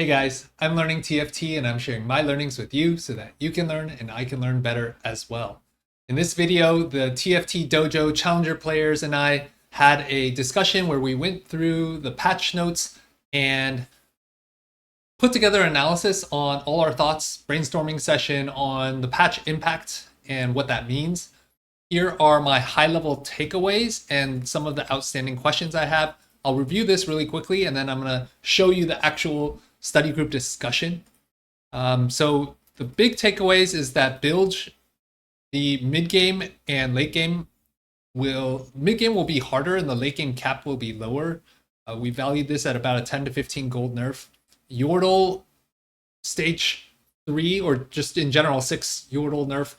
Hey guys, I'm learning TFT and I'm sharing my learnings with you so that you can learn and I can learn better as well. In this video, the TFT Dojo Challenger players and I had a discussion where we went through the patch notes and put together analysis on all our thoughts, brainstorming session on the patch impact and what that means. Here are my high-level takeaways and some of the outstanding questions I have. I'll review this really quickly and then I'm going to show you the actual study group discussion. So the big takeaways is that Bilge, the mid game and late game mid game will be harder and the late game cap will be lower. We valued this at about a 10 to 15 gold nerf. Yordle stage 3 or just in general 6 Yordle nerf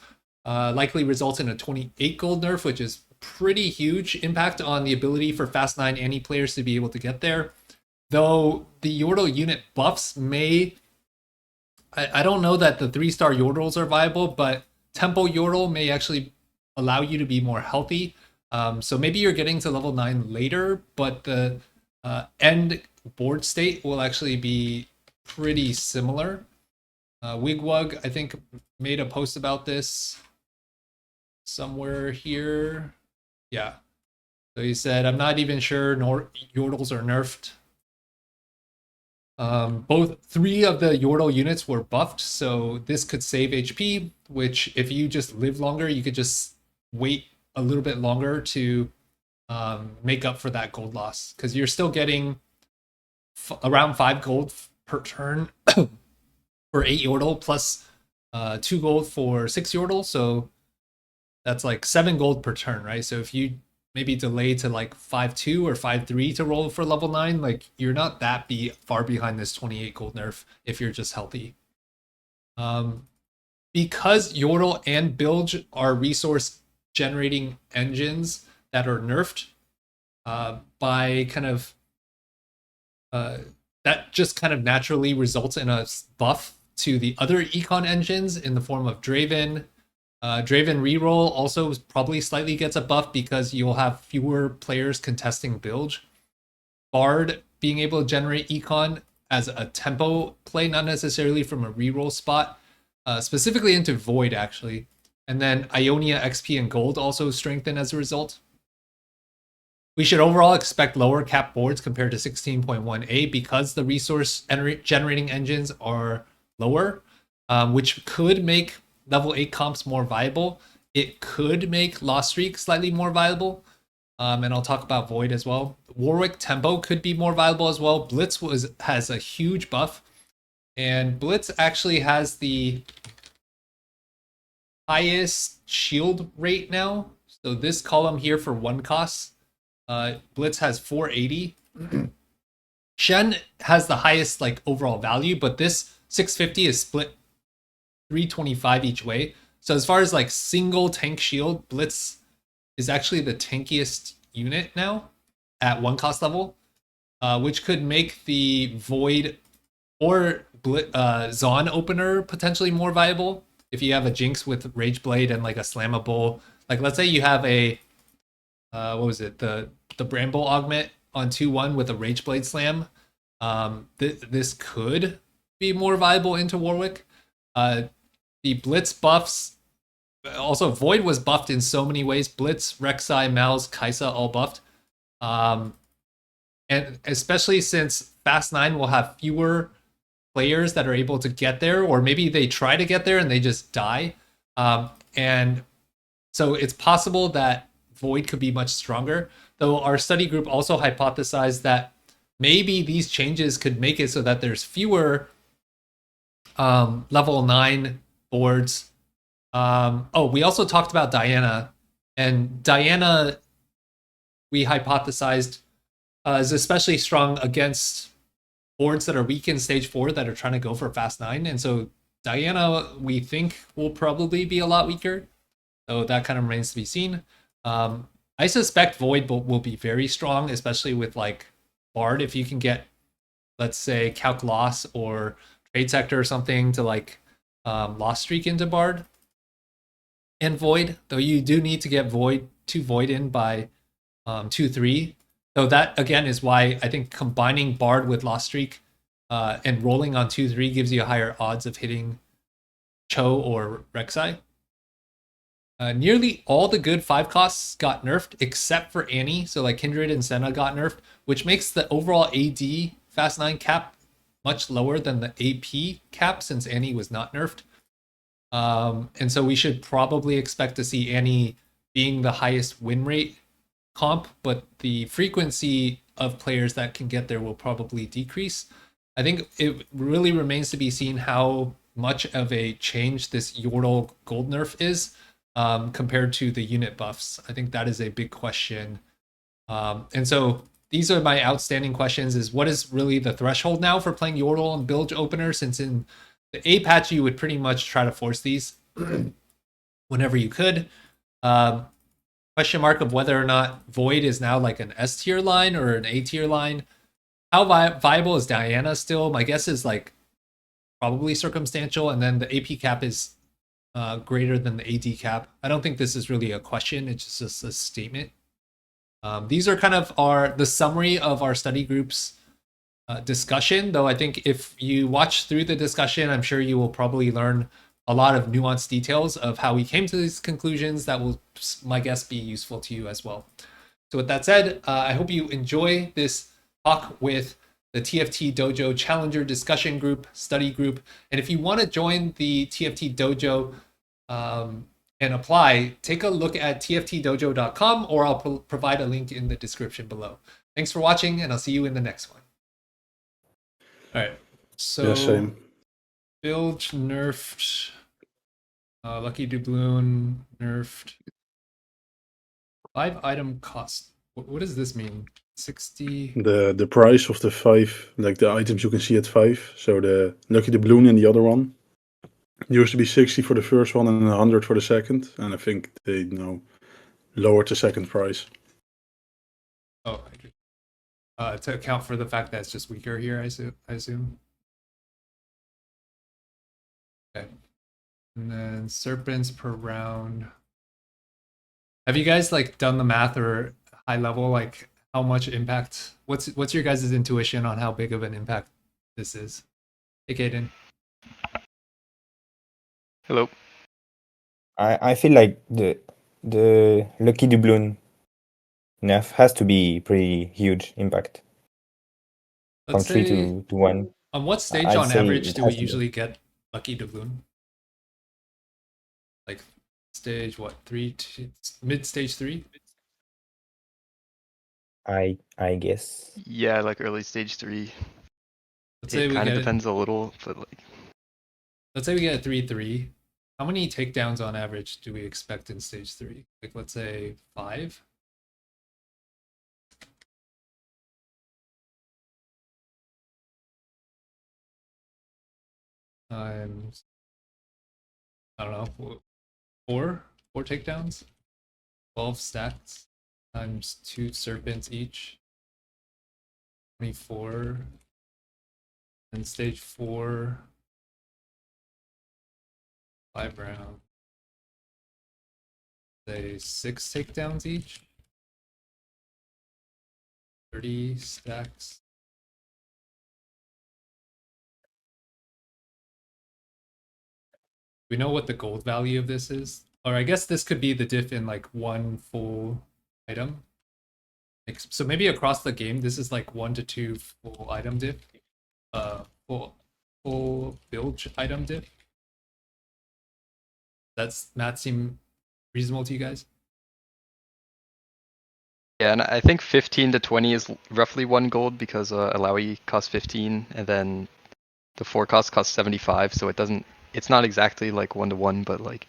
likely results in a 28 gold nerf, which is pretty huge impact on the ability for Fast 9 Annie players to be able to get there. Though the Yordle unit buffs may, I don't know that the 3-star Yordles are viable, but Tempo Yordle may actually allow you to be more healthy. So maybe you're getting to level 9 later, but the end board state will actually be pretty similar. Wigwug, I think, made a post about this somewhere here. Yeah. So he said, I'm not even sure Yordles are nerfed. Both 3 of the Yordle units were buffed, so this could save HP, which if you just live longer, you could just wait a little bit longer to make up for that gold loss, because you're still getting around 5 gold per turn for 8 Yordle plus 2 gold for 6 Yordle, so that's like 7 gold per turn, right? So if you maybe delay to like 5-2 or 5-3 to roll for level 9, like you're not that far behind this 28 gold nerf if you're just healthy. Because Yordle and Bilge are resource generating engines that are nerfed by kind of that just kind of naturally results in a buff to the other econ engines in the form of Draven. Draven reroll also probably slightly gets a buff because you'll have fewer players contesting Bilge. Bard being able to generate econ as a tempo play, not necessarily from a reroll spot, specifically into Void actually. And then Ionia XP and Gold also strengthen as a result. We should overall expect lower cap boards compared to 16.1a because the resource generating engines are lower, which could make level 8 comps more viable. It could make Lost Streak slightly more viable. And I'll talk about Void as well. Warwick Tempo could be more viable as well. Blitz has a huge buff. And Blitz actually has the highest shield rate now. So this column here for 1 cost, Blitz has 480. Shen has the highest like overall value, but this 650 is split 325 each way. So as far as like single tank shield, Blitz is actually the tankiest unit now at 1 cost level, which could make the Void or Zon opener potentially more viable if you have a Jinx with Rage Blade and like a Slammable. Like let's say you have a what was it, the Bramble Augment on 2-1 with a Rage Blade Slam. This could be more viable into Warwick. The Blitz buffs, also Void was buffed in so many ways. Blitz, Rek'Sai, Mal's, Kaisa all buffed. And especially since Fast 9 will have fewer players that are able to get there, or maybe they try to get there and they just die. And so it's possible that Void could be much stronger. Though our study group also hypothesized that maybe these changes could make it so that there's fewer level 9 boards. We also talked about Diana, and Diana we hypothesized is especially strong against boards that are weak in stage 4 that are trying to go for Fast 9, and so Diana we think will probably be a lot weaker, so that kind of remains to be seen. I suspect Void will be very strong, especially with like Bard. If you can get, let's say, Calc Loss or Trade Sector or something to like Lost Streak into Bard and Void, though you do need to get Void in by 2-3. So that again is why I think combining Bard with Lost Streak and rolling on 2/3 gives you a higher odds of hitting Cho or Rek'Sai. Nearly all the good 5 costs got nerfed except for Annie, so like Kindred and Senna got nerfed, which makes the overall AD Fast 9 cap much lower than the AP cap since Annie was not nerfed. And so we should probably expect to see Annie being the highest win rate comp, but the frequency of players that can get there will probably decrease. I think it really remains to be seen how much of a change this Yordle gold nerf is compared to the unit buffs. I think that is a big question. And so these are my outstanding questions: is what is really the threshold now for playing Yordle and Bilge opener, since in the A patch you would pretty much try to force these whenever you could. Question mark of whether or not Void is now like an S tier line or an A tier line. How viable is Diana still? My guess is like probably circumstantial, and then the AP cap is greater than the AD cap. I don't think this is really a question, it's just a statement. These are kind of the summary of our study group's discussion, though I think if you watch through the discussion, I'm sure you will probably learn a lot of nuanced details of how we came to these conclusions that will, my guess, be useful to you as well. So with that said, I hope you enjoy this talk with the TFT Dojo Challenger discussion group, study group. And if you want to join the TFT Dojo and apply, take a look at tftdojo.com, or I'll provide a link in the description below. Thanks for watching, and I'll see you in the next one. All right. So Yeah, same. Bilge nerfed. Lucky Doubloon nerfed. 5 item cost. What does this mean? 60. The price of the 5, like the items you can see at 5. So the Lucky Doubloon and the other one used to be 60 for the first one and 100 for the second. And I think they now lowered the second price. Oh, to account for the fact that it's just weaker here, I assume. Okay. And then serpents per round. Have you guys like done the math or high level, like how much impact? What's your guys' intuition on how big of an impact this is? Hey, Kaden. Hello. I feel like the Lucky Doubloon nerf has to be pretty huge impact. Let's From 3 say, to 1. on what stage I'd on say average it do we has to be. usually get Lucky Doubloon? Like stage what? 3 mid stage 3? I guess. Yeah, like early stage 3. Let's say It we kind of get depends a little, but like let's say we get a 3/3. How many takedowns on average do we expect in stage 3? Like let's say 5. Times, I don't know, 4 takedowns, 12 stacks times 2 serpents each, 24. And stage 4, 5 rounds, say 6 takedowns each, 30 stacks. We know what the gold value of this is, or I guess this could be the diff in like one full item. Like, so maybe across the game, this is like 1 to 2 full item diff, full bilge item diff. That's math seem reasonable to you guys? yeah, and I think 15 to 20 is roughly 1 gold because Alawi costs 15 and then the 4 costs 75, so it's not exactly like 1 to 1, but like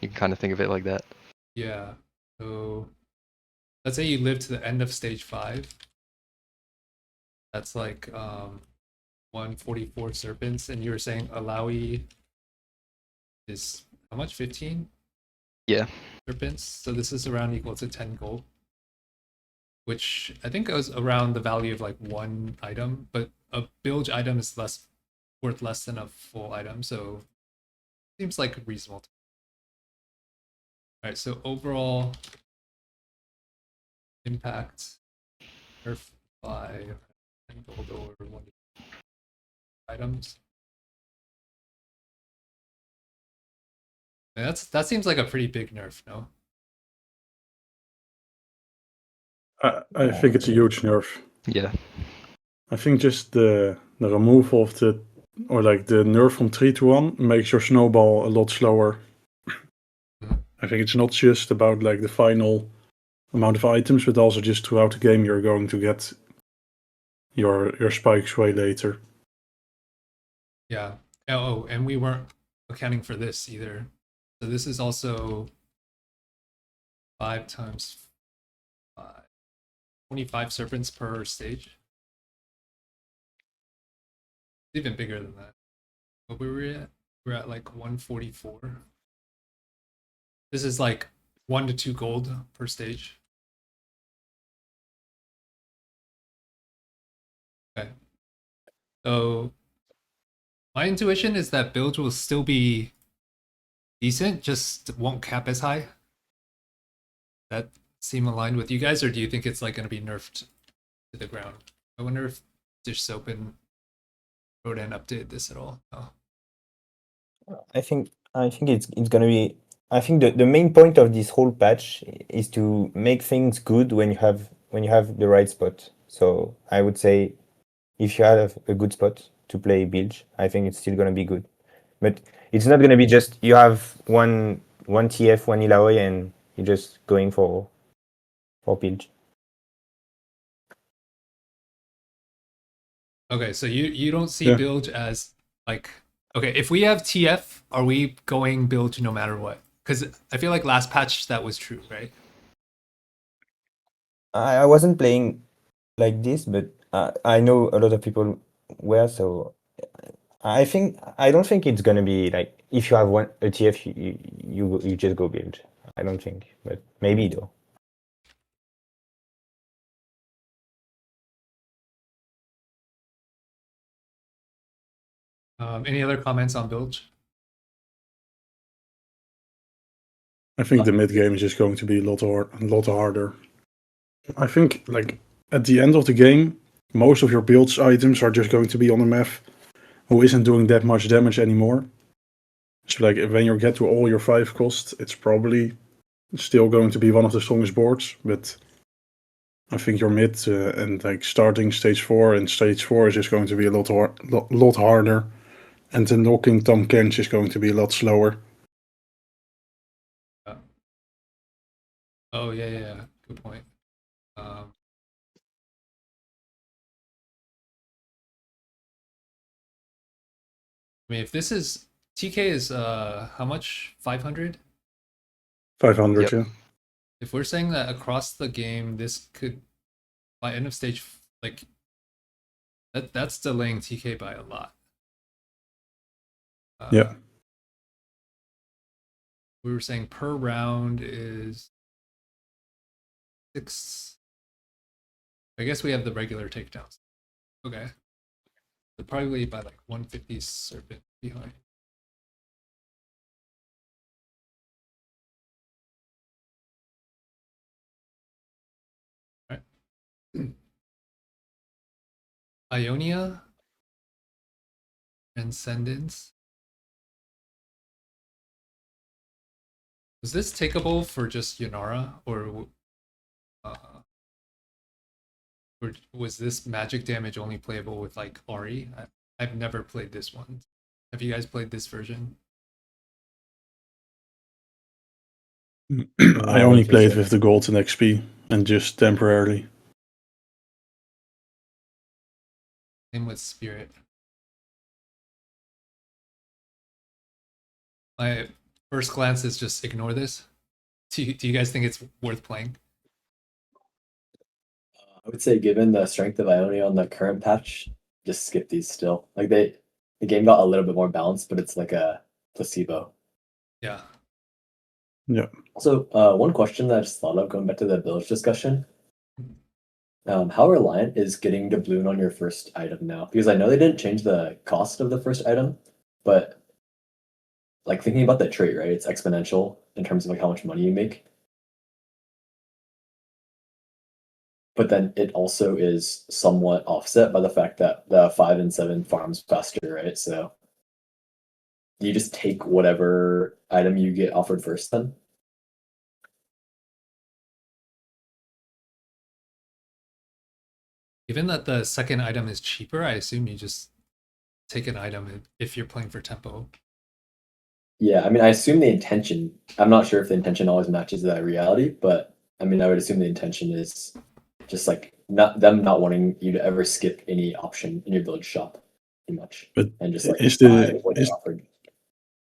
you can kind of think of it like that. Yeah. So let's say you live to the end of stage 5. That's like 144 serpents, and you were saying Alawi is how much? 15? Yeah. Serpents. So this is around equal to 10 gold, which I think goes around the value of like 1 item, but a bilge item is worth less than a full item, so seems like reasonable. All right, so overall impact nerf by gold or 1 items. And that seems like a pretty big nerf, no? I think it's a huge nerf. Yeah. I think just the removal of the nerf from 3 to 1 makes your snowball a lot slower. I think it's not just about like the final amount of items, but also just throughout the game you're going to get your spikes way later. Yeah. Oh, and we weren't accounting for this either. So this is also 5 times 5. 25 serpents per stage. It's even bigger than that. What were we at? We're at like 144. This is like 1 to 2 gold per stage. Okay. So my intuition is that Bilge will still be decent, just won't cap as high. That seem aligned with you guys, or do you think it's like going to be nerfed to the ground? I wonder if Dish Soap and Rodan updated this at all. Oh. I think it's gonna be. I think the main point of this whole patch is to make things good when you have the right spot. So I would say if you have a good spot to play Bilge, I think it's still gonna be good. But it's not gonna be just you have one TF, one Ilaoi, and you're just going for Bilge. Okay, so you don't see Bilge as like, okay, if we have TF, are we going Bilge no matter what? Because I feel like last patch that was true, right? I wasn't playing like this, but I know a lot of people were, so I don't think it's gonna be like if you have a TF, you just go Bilge. I don't think, but maybe though. Any other comments on Bilge? I think the mid game is just going to be a lot harder. I think like at the end of the game, most of your Bilge items are just going to be on a map who isn't doing that much damage anymore. So like when you get to all your 5 costs, it's probably still going to be one of the strongest boards, but I think your mid and like starting stage 4 and stage 4 is just going to be a lot harder, and the knocking Tom Kench is going to be a lot slower. Oh yeah, good point. I mean, if this is TK is how much? 500? 500, Yep. yeah. If we're saying that across the game, this could by end of stage like that's delaying TK by a lot. Yeah. We were saying per round is 6. I guess we have the regular takedowns. Okay. So probably by like 150 serpent behind. All right. Ionia. Transcendence. Was this takeable for just Yonara, or was this magic damage only playable with like Ari? I've never played this one. Have you guys played this version? I only played with the gold and XP and just temporarily. Same with Spirit. My first glance is just ignore this. Do you guys think it's worth playing? I would say, given the strength of Ionia on the current patch, just skip these still. Like the game got a little bit more balanced, but it's like a placebo. Yeah. Yeah. Also, one question that I just thought of going back to the Bilge discussion. How reliant is getting doubloon on your first item now? Because I know they didn't change the cost of the first item, but like thinking about that trait, right? It's exponential in terms of like how much money you make. but then it also is somewhat offset by the fact that the 5 and 7 farms faster, right? So you just take whatever item you get offered first then? Given that the second item is cheaper, I assume you just take an item if you're playing for tempo. Yeah, I mean, I assume the intention, I'm not sure if the intention always matches the reality, but I mean, I would assume the intention is just like not wanting you to ever skip any option in your village shop too much. But and just like is buy the what they offered.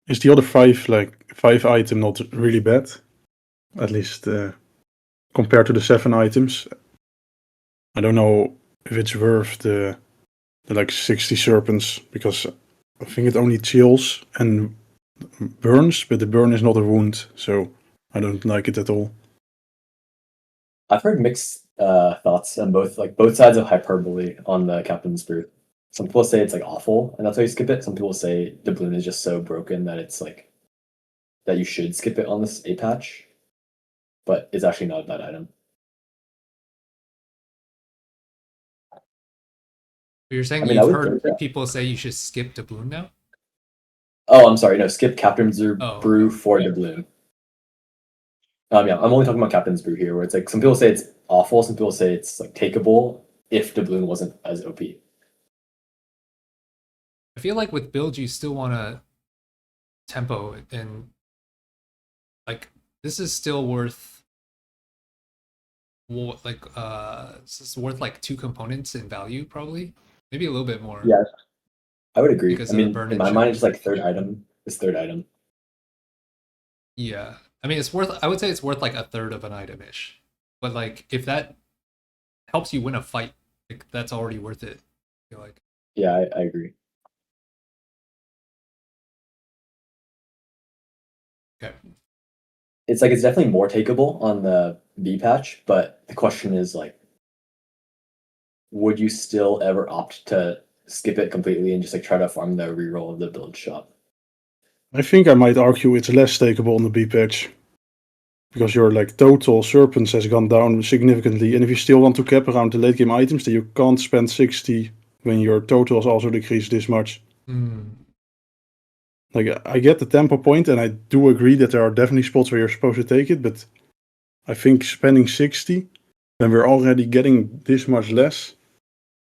is the other five item not really bad? At least compared to the 7 items. I don't know if it's worth the like 60 serpents, because I think it only chills and burns, but the burn is not a wound, so I don't like it at all. I've heard mixed thoughts on both sides of hyperbole on the Captain's Brew. Some people say it's like awful, and that's why you skip it. Some people say doubloon is just so broken that it's like that you should skip it on this A patch, but it's actually not a bad item. You're saying I mean, you've I would heard think that. people say you should skip doubloon now? Oh, I'm sorry. No, skip Captain's Oh, Brew okay. for doubloon. Yeah, I'm only talking about Captain's Brew here, where it's like some people say it's awful, some people say it's like takeable if doubloon wasn't as OP. I feel like with Bilge, you still want to tempo, and like this is still worth this is worth like 2 components in value, probably maybe a little bit more. Yeah, I would agree. Because I of the mean, burn in and my chip. mind, it's just like third item. Yeah, I mean it's worth. I would say it's worth like a third of an item ish, but like if that helps you win a fight, like that's already worth it. I feel like. Yeah, I agree. Okay. It's definitely more takeable on the B patch, but the question is like, would you still ever opt to skip it completely and just like try to farm the reroll of the build shop? I think I might argue it's less takeable on the B patch, because your like total serpents has gone down significantly, and if you still want to cap around the late game items, then you can't spend 60 when your total has also decreased this much. Like, I get the tempo point, and I do agree that there are definitely spots where you're supposed to take it, but I think spending 60 when we're already getting this much less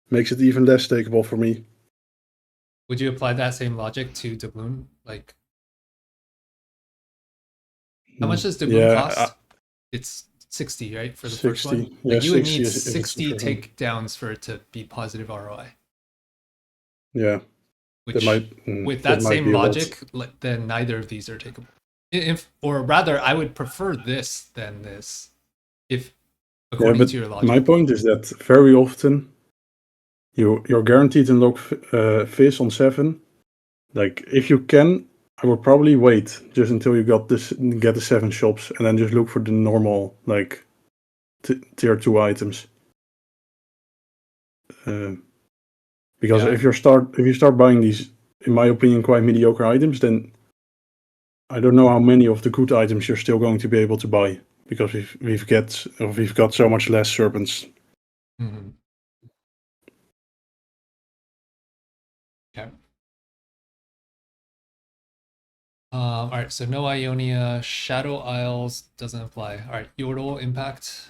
makes it even less takeable for me. Would you apply that same logic to doubloon? Like, how much does doubloon cost? It's 60, right, for the 60, first one? yeah, Like you would 60 need if it's the 60 first one. takedowns for it to be positive ROI. Yeah, Which, with that that might same be a lot. logic, then neither of these are takeable. Or rather, I would prefer this than this, if according to your logic. My point is that very often you're guaranteed to unlock Fizz on 7. Like, if you can, I would probably wait just until you get the 7 shops, and then just look for the normal like tier 2 items. Because if you start buying these, in my opinion, quite mediocre items, then I don't know how many of the good items you're still going to be able to buy, because we've got so much less serpents. Mm-hmm. Okay. All right, so no Ionia, Shadow Isles doesn't apply. All right, Yordle impact.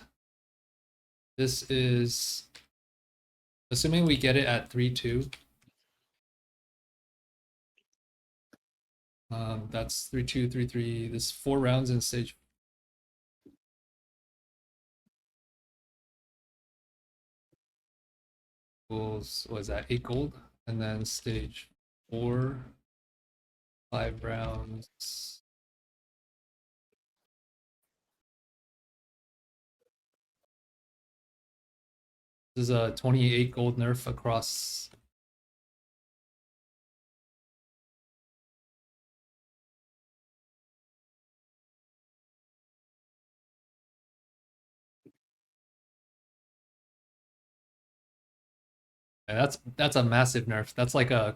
This is assuming we get it at 3-2. That's 3-2, 3-3. This 4 rounds in stage. Was that 8 gold? And then stage 4, 5 rounds. This is a 28 gold nerf across. And that's a massive nerf. That's like a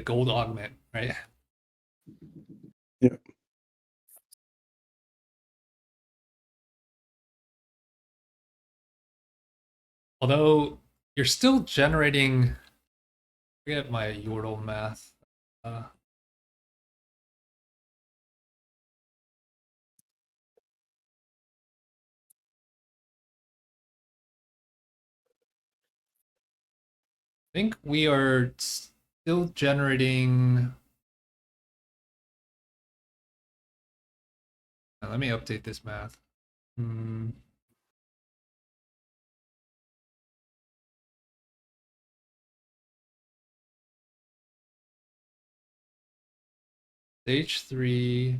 gold augment, right? Yeah. Although you're still generating. Forget my Yordle math. I think we are still generating. Let me update this math. Stage 3.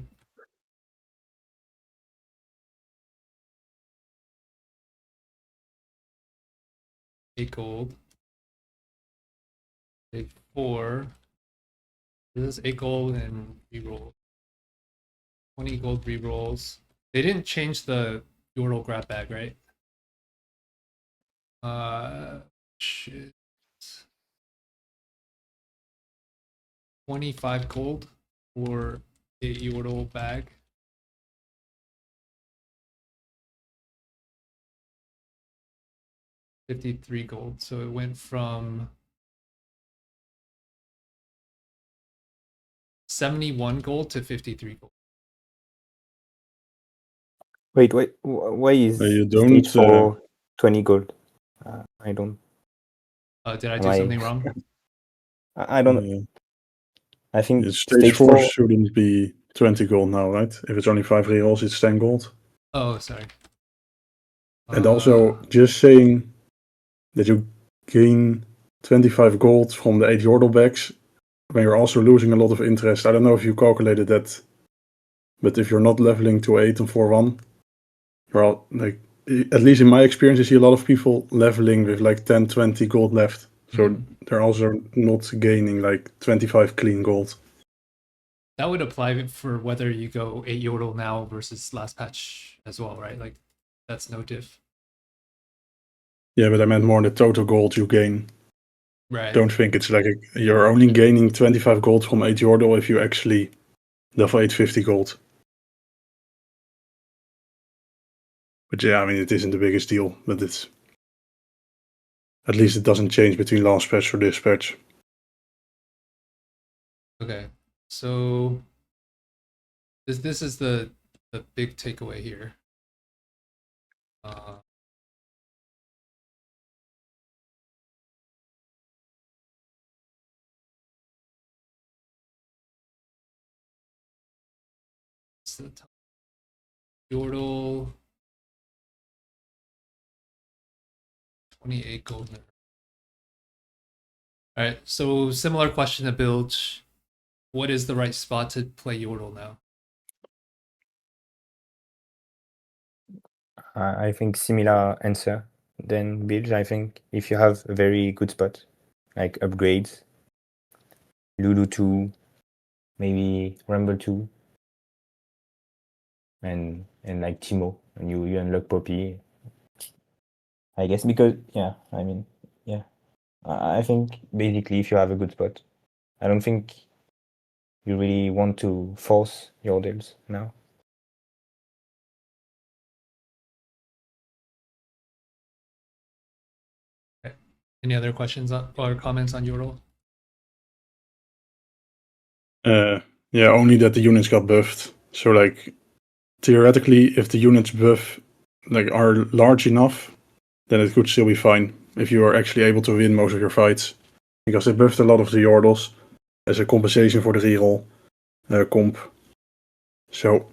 Eight gold. Stage 4. This is 8 gold and reroll. 20 gold rerolls. They didn't change the Yordle grab bag, right? Shit. 25 gold for a Yordle bag. $53 gold. So it went from 71 gold to 53 gold. Wait, why is You stage don't. 4 20 gold? I don't. Did I Am do I- something wrong? I don't. I think Stage 4 shouldn't be 20 gold now, right? If it's only 5 rerolls, it's 10 gold. Oh, sorry. And also, just saying that you gain 25 gold from the 8 Yordle bags when you're also losing a lot of interest. I don't know if you calculated that, but if you're not leveling to 8 and 4-1, you're all, like, at least in my experience, I see a lot of people leveling with like 10, 20 gold left. So they're also not gaining like 25 clean gold. That would apply for whether you go 8 Yordle now versus last patch as well, right? Like, that's no diff. Yeah, but I meant more the total gold you gain. Right. Don't think it's like you're only gaining 25 gold from 8 Yordle if you actually level 850 gold. But yeah, I mean, it isn't the biggest deal, but it's at least it doesn't change between last patch or this patch. Okay. So this is the big takeaway here. Yordle 28 gold. All right, so similar question to Bilge. What is the right spot to play Yordle now? I think similar answer than Bilge. I think if you have a very good spot, like upgrades, Lulu 2, maybe Rumble 2, and like Timo, and you unlock Poppy. I guess because I think basically if you have a good spot, I don't think you really want to force your deals now. Okay. Any other questions or comments on Yordle? Yeah, only that the units got buffed. So like theoretically, if the units buff like are large enough, then it could still be fine if you are actually able to win most of your fights. Because they buffed a lot of the Yordles as a compensation for the reroll comp. So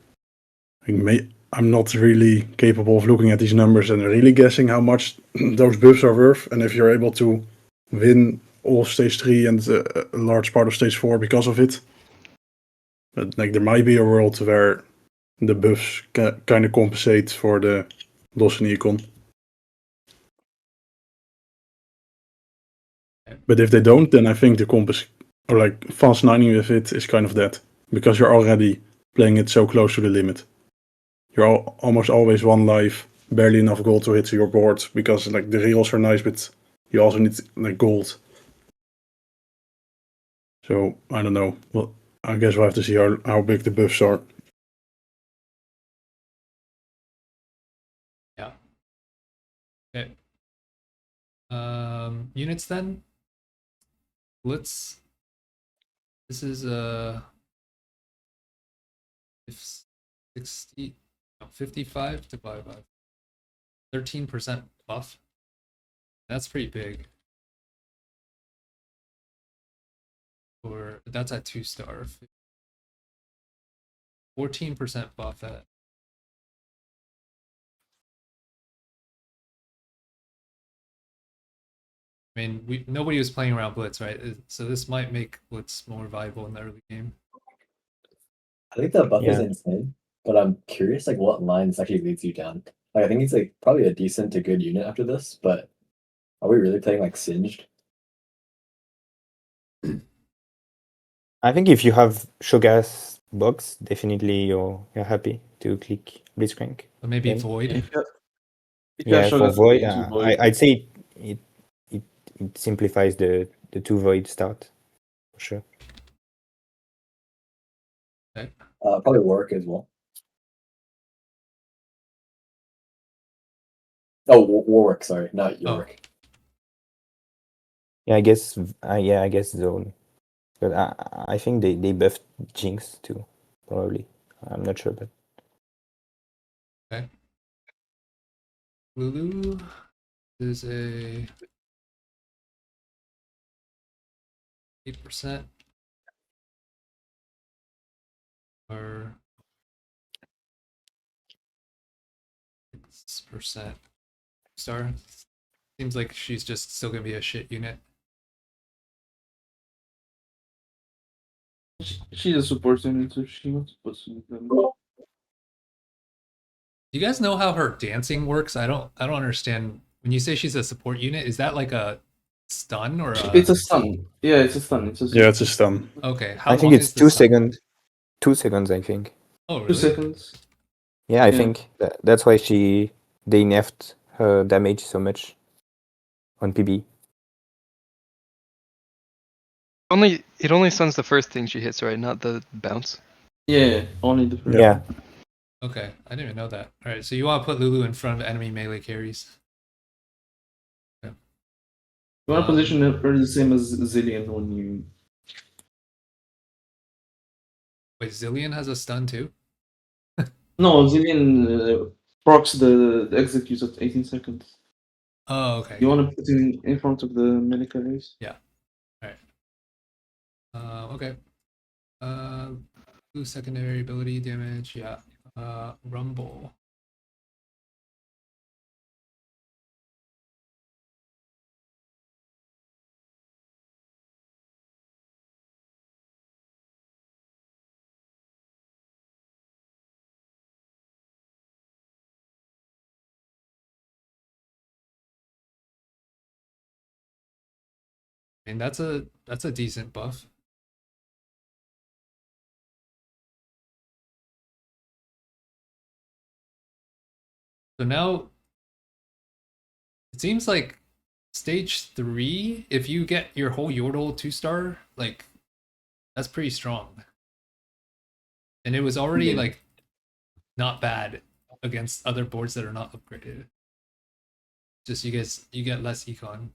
I'm not really capable of looking at these numbers and really guessing how much those buffs are worth. And if you're able to win all of stage 3 and a large part of stage 4 because of it. But like there might be a world where the buffs kind of compensate for the loss in econ. But if they don't, then I think the comp is, or like fast nining with it is kind of dead. Because you're already playing it so close to the limit. You're almost always one life, barely enough gold to hit your board. Because like the rerolls are nice, but you also need like gold. So I don't know. Well, I guess we'll have to see how big the buffs are. Yeah. Okay. Units then. Blitz. This is 60, no, 55 divided by 13% buff. That's pretty big. Or that's at 2-star. 14% buff at. I mean, nobody was playing around Blitz, right? So this might make Blitz more viable in the early game. I think the buff is Yeah. insane, but I'm curious like what lines actually leads you down. Like I think it's like probably a decent to good unit after this, but are we really playing like Singed? I think if you have Shogas box, definitely you're happy to click Blitzcrank. But maybe Yeah. Void. If you Yeah, have for Shogas Void, into Void, I'd say it simplifies the 2 Void start for sure. Probably Warwick as well. Oh, Warwick, sorry, not Yorick. Yeah, I guess Zone, but I think they buffed Jinx too, probably. I'm not sure, but Lulu is a 8% or 6% star. Seems like she's just still gonna be a shit unit. she's a support unit, so she wants to put some. Do you guys know how her dancing works? I don't understand. When you say she's a support unit, is that like a stun or a... It's a stun. Yeah, it's a stun. It's a stun. Yeah, it's a stun. Okay, how I think long it's is the 2 stun? seconds. 2 seconds, I think. Oh, 2 really? seconds. Yeah, I Yeah. think that's why they nerfed her damage so much on PB. It only stuns the first thing she hits, right? Not the bounce. Yeah, only the first. Yeah. Okay, I didn't even know that. All right, so you want to put Lulu in front of enemy melee carries. You want to position her the same as Zillion when you. Wait, Zillion has a stun too? No, Zillion procs the executes at 18 seconds. Oh, okay. You want to put it in front of the melee carries? Okay. Blue secondary ability damage, yeah. Rumble. I mean, that's a decent buff. So now it seems like stage 3, if you get your whole Yordle 2-star, like that's pretty strong. And it was already Yeah. like not bad against other boards that are not upgraded. Just you get less econ.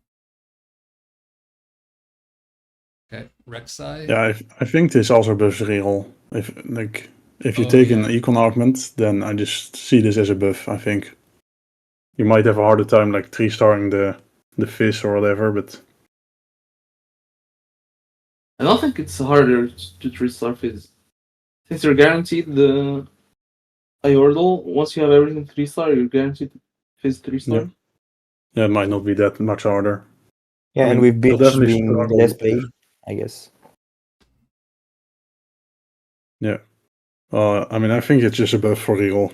Okay, Rek'Sai. Yeah, I think this also buffs reroll. If you Oh, take yeah. an econ augment, then I just see this as a buff. I think you might have a harder time like 3-starring the Fizz or whatever, but I don't think it's harder to 3-star Fizz. Since you're guaranteed the Yordle, once you have everything 3-star, you're guaranteed Fizz 3-star. yeah, it might not be that much harder. Yeah, I and mean, with they'll Bilge definitely being struggle less with this. play, I guess. Yeah. I mean, I think it's just a buff for reroll.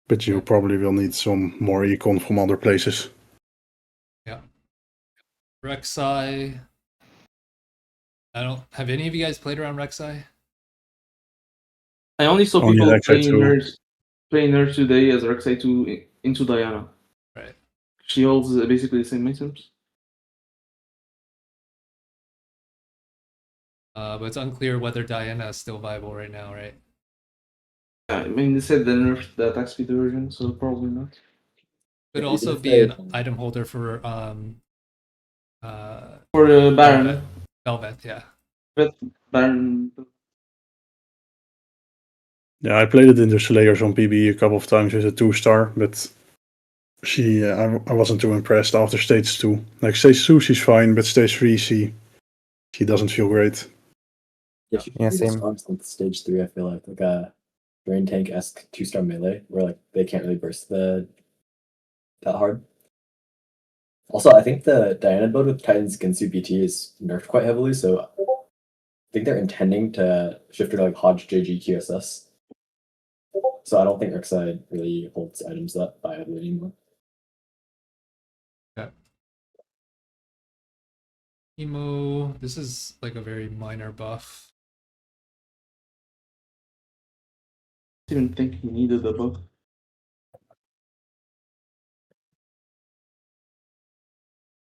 But you Yeah. probably will need some more econ from other places. Yeah. Rek'Sai. Have any of you guys played around Rek'Sai? I only saw Only people Rek'Sai playing her today as Rek'Sai 2 into Diana. Right. She holds basically the same items. But it's unclear whether Diana is still viable right now, right? I mean, they said they nerfed the attack speed version, so probably not. Could Yeah, also even if be they- an item holder for For Baron. Velvet, yeah. Baron. Yeah, I played it in the Slayers on PB a couple of times with a 2-star, but I wasn't too impressed after stage 2. Like stage 2 she's fine, but stage 3 she doesn't feel great. Yeah, she Yeah, should be same. strong since stage 3, I feel like a drain tank-esque 2-star melee where like they can't really burst that hard. Also, I think the Diana build with Titan's Ginsu BT is nerfed quite heavily, so I think they're intending to shift her to like Hodge JG QSS. So I don't think Urkside really holds items that viably anymore. Emo, this is like a very minor buff. Didn't even think he needed a buff.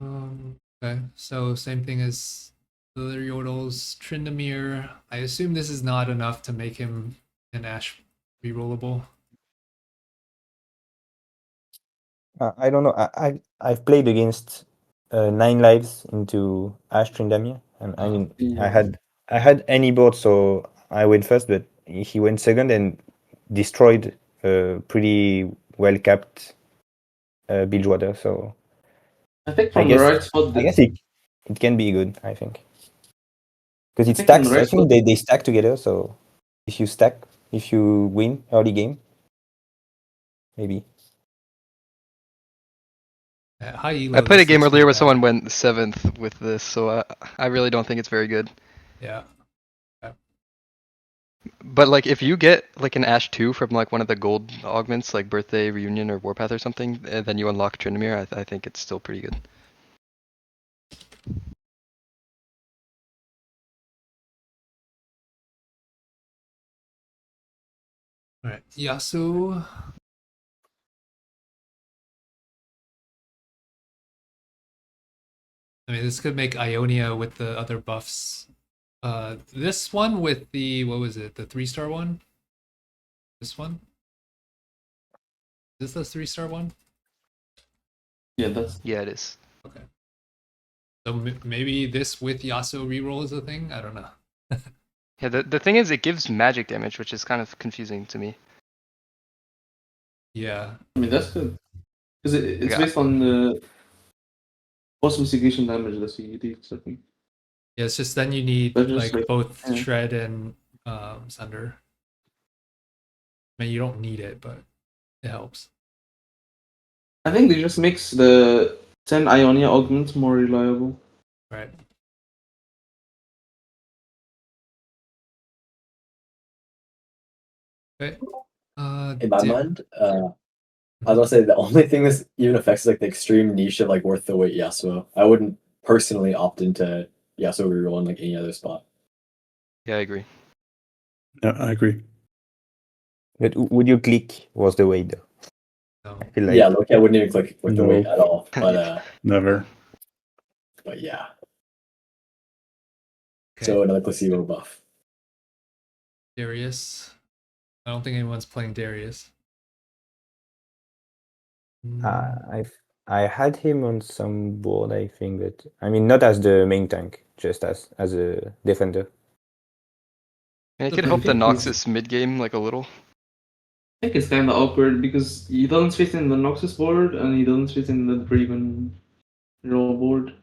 Okay, so same thing as the other Yordles. Tryndamere, I assume this is not enough to make him an Ash rerollable. I don't know. I've played against 9 lives into Ash Tryndamere, and I mean Yeah. I had any board, so I went first, but he went second and destroyed a pretty well capped Bilgewater. So I think I from the guess right spot, I guess it can be good. I think because it I think from stacks. the I right think spot- they stack together. So if you win early game, maybe. At high elo, I played a this game looks earlier pretty where someone bad. went 7th with this, so I really don't think it's very good. Yeah. But like if you get like an Ash 2 from like one of the gold augments like Birthday, Reunion, or Warpath or something, and then you unlock Tryndamere, I think it's still pretty good. All right, Yasu. I mean, this could make Ionia with the other buffs. This one with the, what was it? The 3-star one? This one? Is this the 3-star one? yeah, that's Yeah, it is. Okay. So maybe this with Yasuo reroll is a thing? I don't know. Yeah, the thing is it gives magic damage, which is kind of confusing to me. Yeah. I mean that's good because it's Yeah. based on the post investigation damage that you takes. I think. Yeah, it's just then you need But just, like like, both yeah. Shred and Sunder. I mean, you don't need it, but it helps. I think they just makes the 10 Ionia augments more reliable. Right. Okay. In my mind, I was gonna say the only thing this even affects is like the extreme niche of like worth the wait Yasuo. I wouldn't personally opt into Yasuo reroll in like any other spot. Yeah, I agree. Yeah, I agree. But would you click was the way though? No. I feel like Yeah, look, I wouldn't even click worth the No. wait at all. Never. But yeah. Okay. So another placebo buff. Darius. I don't think anyone's playing Darius. I had him on some board, I think, but I mean not as the main tank, just as a defender. And it Look, could I help the think he's- Noxus mid game like a little. I think it's kind of awkward because he doesn't fit in the Noxus board and he doesn't fit in the Draven roll board.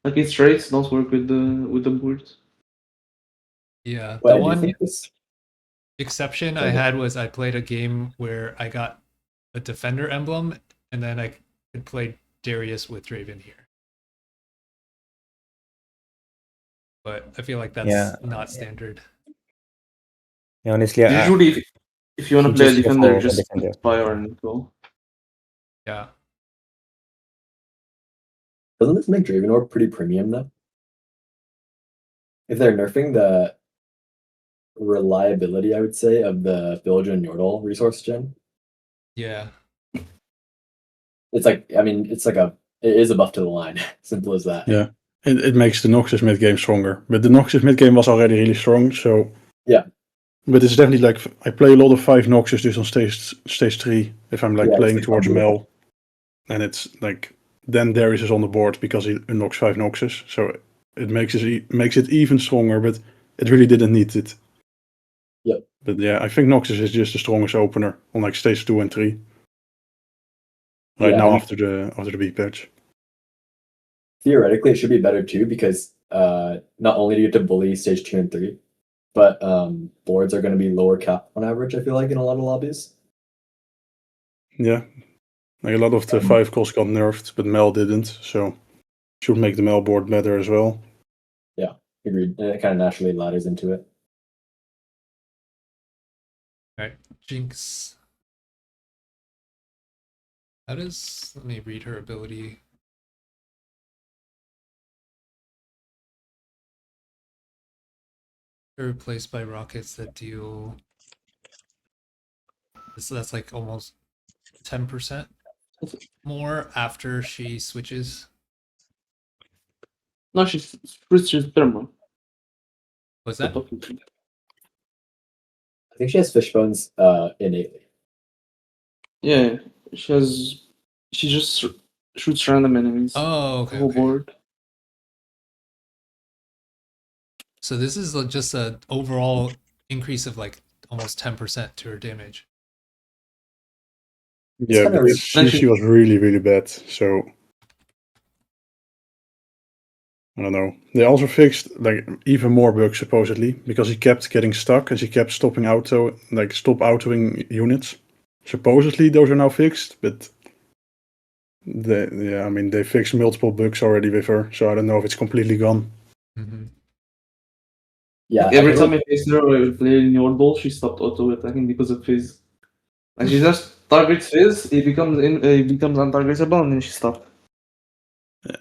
Like his traits don't work with the board. Yeah. Well, The I do one think this. exception I Okay. had was I played a game where I got a defender emblem and then I could play Darius with Draven here. But I feel like that's Yeah. not standard. Yeah, honestly, Usually, if you want to he play a just go defender, for just defender. fire and go. Yeah. Doesn't this make Dravenor pretty premium though? If they're nerfing the reliability, I would say, of the Bilge and Yordle resource gen, Yeah. it's like it is a buff to the line. Simple as that. Yeah. It makes the Noxus mid game stronger. But the Noxus mid game was already really strong, so Yeah. But it's definitely like I play a lot of 5 Noxus just on stage 3 if I'm like Yeah, it's playing like towards unbelievable. Mel. and it's like then Darius is on the board because he unlocks 5 Noxes, so it makes it even stronger, but it really didn't need it. Yep. But yeah, I think Noxus is just the strongest opener on like stage 2 and 3. Right Yeah, now I mean, after the B patch. theoretically, it should be better too because not only do you get to bully stage 2 and 3, but boards are going to be lower cap on average, I feel like, in a lot of lobbies. Yeah. Like a lot of the 5 costs got nerfed, but Mel didn't, so should make the Mel board better as well. Yeah, agreed. And it kind of naturally ladders into it. Alright, Jinx. Let me read her ability. They're replaced by rockets that deal. So that's like almost 10% more after she switches. No, she's thermal. What's that? I think she has fishbones innately. Yeah, she just shoots random enemies. Oh, okay. The whole Okay. board. So this is just an overall increase of like almost 10% to her damage. Yeah, kinda but re- she was really, really bad, so I don't know. They also fixed like even more bugs supposedly because he kept getting stuck and she kept stop autoing units. Supposedly those are now fixed, but they fixed multiple bugs already with her, so I don't know if it's completely gone. Mm-hmm. Yeah, Every time I face her or play in Yordle, she stopped auto attacking because of Fizz. Like she just targets Fizz, he becomes untargetable, and then she stopped.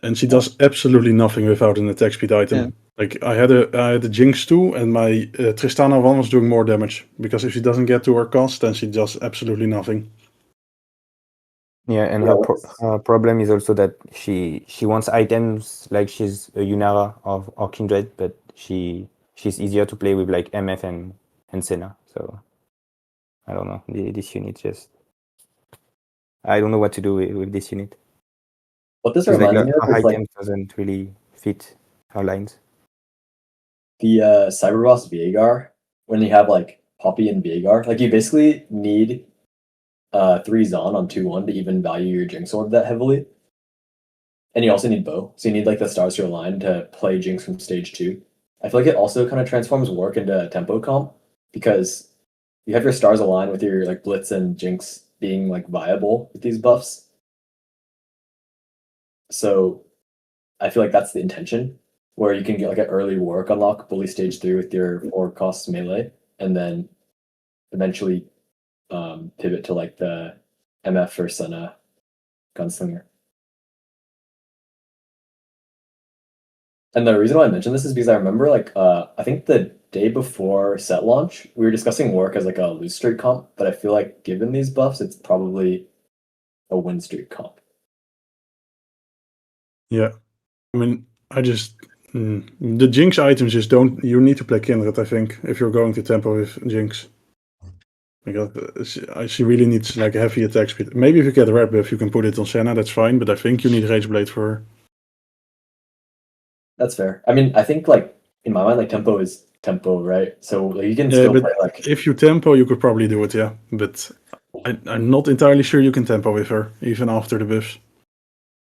And she does absolutely nothing without an attack speed item. Yeah. Like I had a Jinx 2 and my Tristana 1 was doing more damage because if she doesn't get to her cost, then she does absolutely nothing. Yeah, and Yeah, her problem is also that she wants items like she's a Yunara or Kindred, but she's easier to play with like MF and Senna. So I don't know. This unit just I don't know what to do with this unit. what this Because like reminds me her of is like items doesn't really fit her lines. the Cyberboss Veigar, when you have like Poppy and Veigar, like you basically need 3 Zon on 2-1 to even value your Jinx Orb that heavily. And you also need Bow. So you need like the stars to align to play Jinx from stage 2. I feel like it also kind of transforms work into tempo comp because you have your stars align with your like Blitz and Jinx being like viable with these buffs. So I feel like that's the intention, where you can get like an early work unlock, bully stage 3 with your 4 costs melee, and then eventually pivot to like the MF or Senna gunslinger. And the reason why I mentioned this is because I remember like I think the day before set launch, we were discussing work as like a lose streak comp, but I feel like given these buffs, it's probably a win streak comp. Yeah. I mean, the Jinx items just don't. You need to play Kindred, I think, if you're going to tempo with Jinx. Because she really needs like heavy attack speed. Maybe if you get a red buff, you can put it on Senna. That's fine, but I think you need Rage Blade for her. That's fair. I mean, I think like in my mind, like tempo is tempo, right? So like, you can still but play like if you tempo, you could probably do it, yeah. But I'm not entirely sure you can tempo with her, even after the buffs.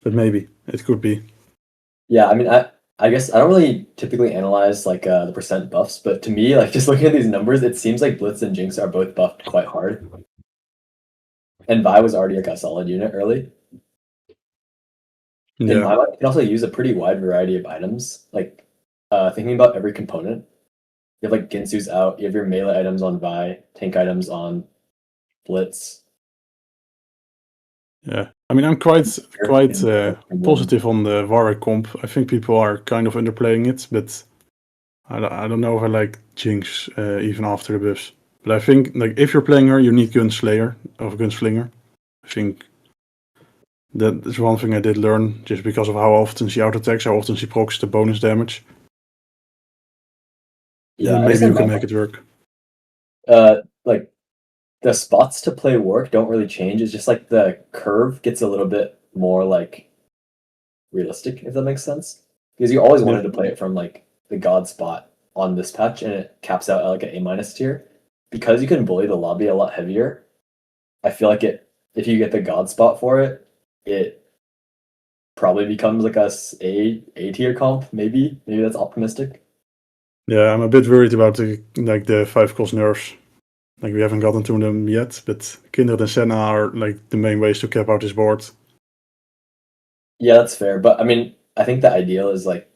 But maybe it could be. yeah. I mean, I guess I don't really typically analyze like the percent buffs, but to me, like just looking at these numbers, it seems like Blitz and Jinx are both buffed quite hard. And Vi was already like a solid unit early. In Yeah. my mind, you can also use a pretty wide variety of items. Like thinking about every component, you have like Ginsu's out, you have your melee items on Vi, tank items on Blitz. Yeah, I mean, I'm quite positive on the Warwick comp. I think people are kind of underplaying it, but I don't know if I like Jinx even after the buffs. But I think like if you're playing her, you need Gunslinger. I think that is one thing I did learn just because of how often she auto-attacks, how often she procs the bonus damage. Yeah, and maybe you can make it work. Like the spots to play work don't really change. It's just like the curve gets a little bit more like realistic, if that makes sense. Because you always wanted to play it from like the god spot on this patch, and it caps out at like an A- tier. Because you can bully the lobby a lot heavier, I feel like if you get the god spot for it, it probably becomes like A tier comp. Maybe that's optimistic. Yeah, I'm a bit worried about the 5-cost nerfs. Like, we haven't gotten to them yet, but Kindred and Senna are like the main ways to cap out this board. Yeah, that's fair. But I mean, I think the ideal is like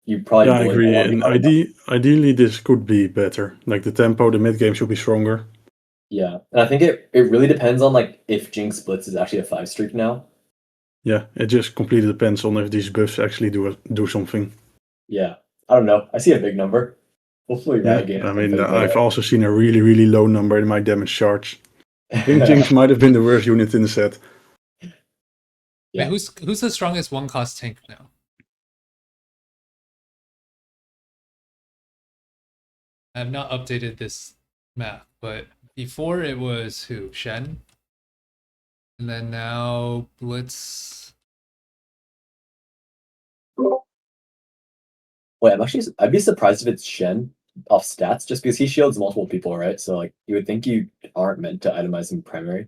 you probably Yeah, I bully agree. the lobby And hard enough. ideally, this could be better. Like, the tempo, the mid game should be stronger. Yeah, and I think it really depends on like if Jinx Blitz is actually a 5 streak now. Yeah, it just completely depends on if these buffs actually do something. Yeah, I don't know. I see a big number. Hopefully, Yeah, Riot Games I can mean, figure it I've out. also seen a really, really low number in my damage charge. I think Jinx might have been the worst unit in the set. Yeah. Wait, who's the strongest 1-cost tank now? I have not updated this map, but before it was who? Shen? And then now Blitz. Wait, I'd be surprised if it's Shen off stats, just because he shields multiple people, right? So like you would think you aren't meant to itemize him primary,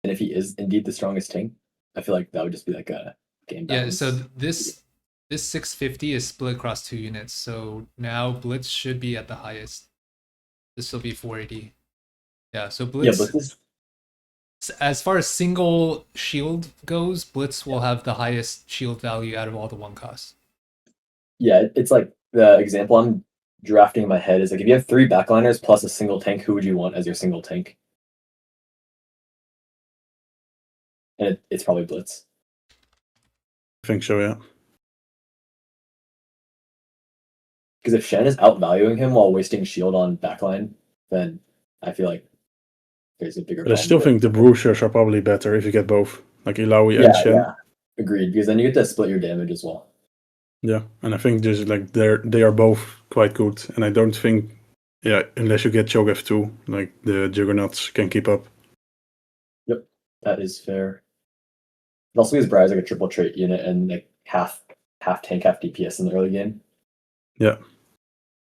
and if he is indeed the strongest tank, I feel like that would just be like a game balance. Yeah, so this 650 is split across 2 units, so now Blitz should be at the highest. This will be 480. Yeah, so Blitz, Blitz is as far as single shield goes, Blitz will have the highest shield value out of all the 1-costs. it's like the example I'm drafting in my head is like if you have 3 backliners plus a single tank, who would you want as your single tank? And it's probably Blitz. I think so, yeah. Because if Shen is outvaluing him while wasting shield on backline, then I feel like there's a bigger But I problem. still think the Bruisers are probably better if you get both, like Ilaoi yeah, and Shen. yeah, agreed. Because then you get to split your damage as well. Yeah, and I think just like they are both quite good, and I don't think, yeah, unless you get Choke F2, like the Juggernauts can keep up. Yep, that is fair. It also gives Briar's like a triple trait unit and like half tank, half DPS in the early game. Yeah.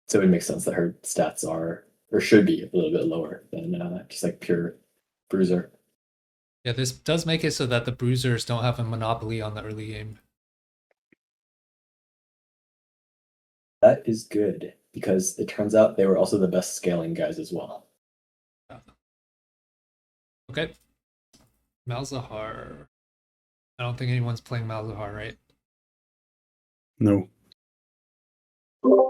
So it makes sense that her stats are or should be a little bit lower than just like pure bruiser. Yeah, this does make it so that the bruisers don't have a monopoly on the early game. That is good because it turns out they were also the best scaling guys as well. Okay. Malzahar. I don't think anyone's playing Malzahar, right? No.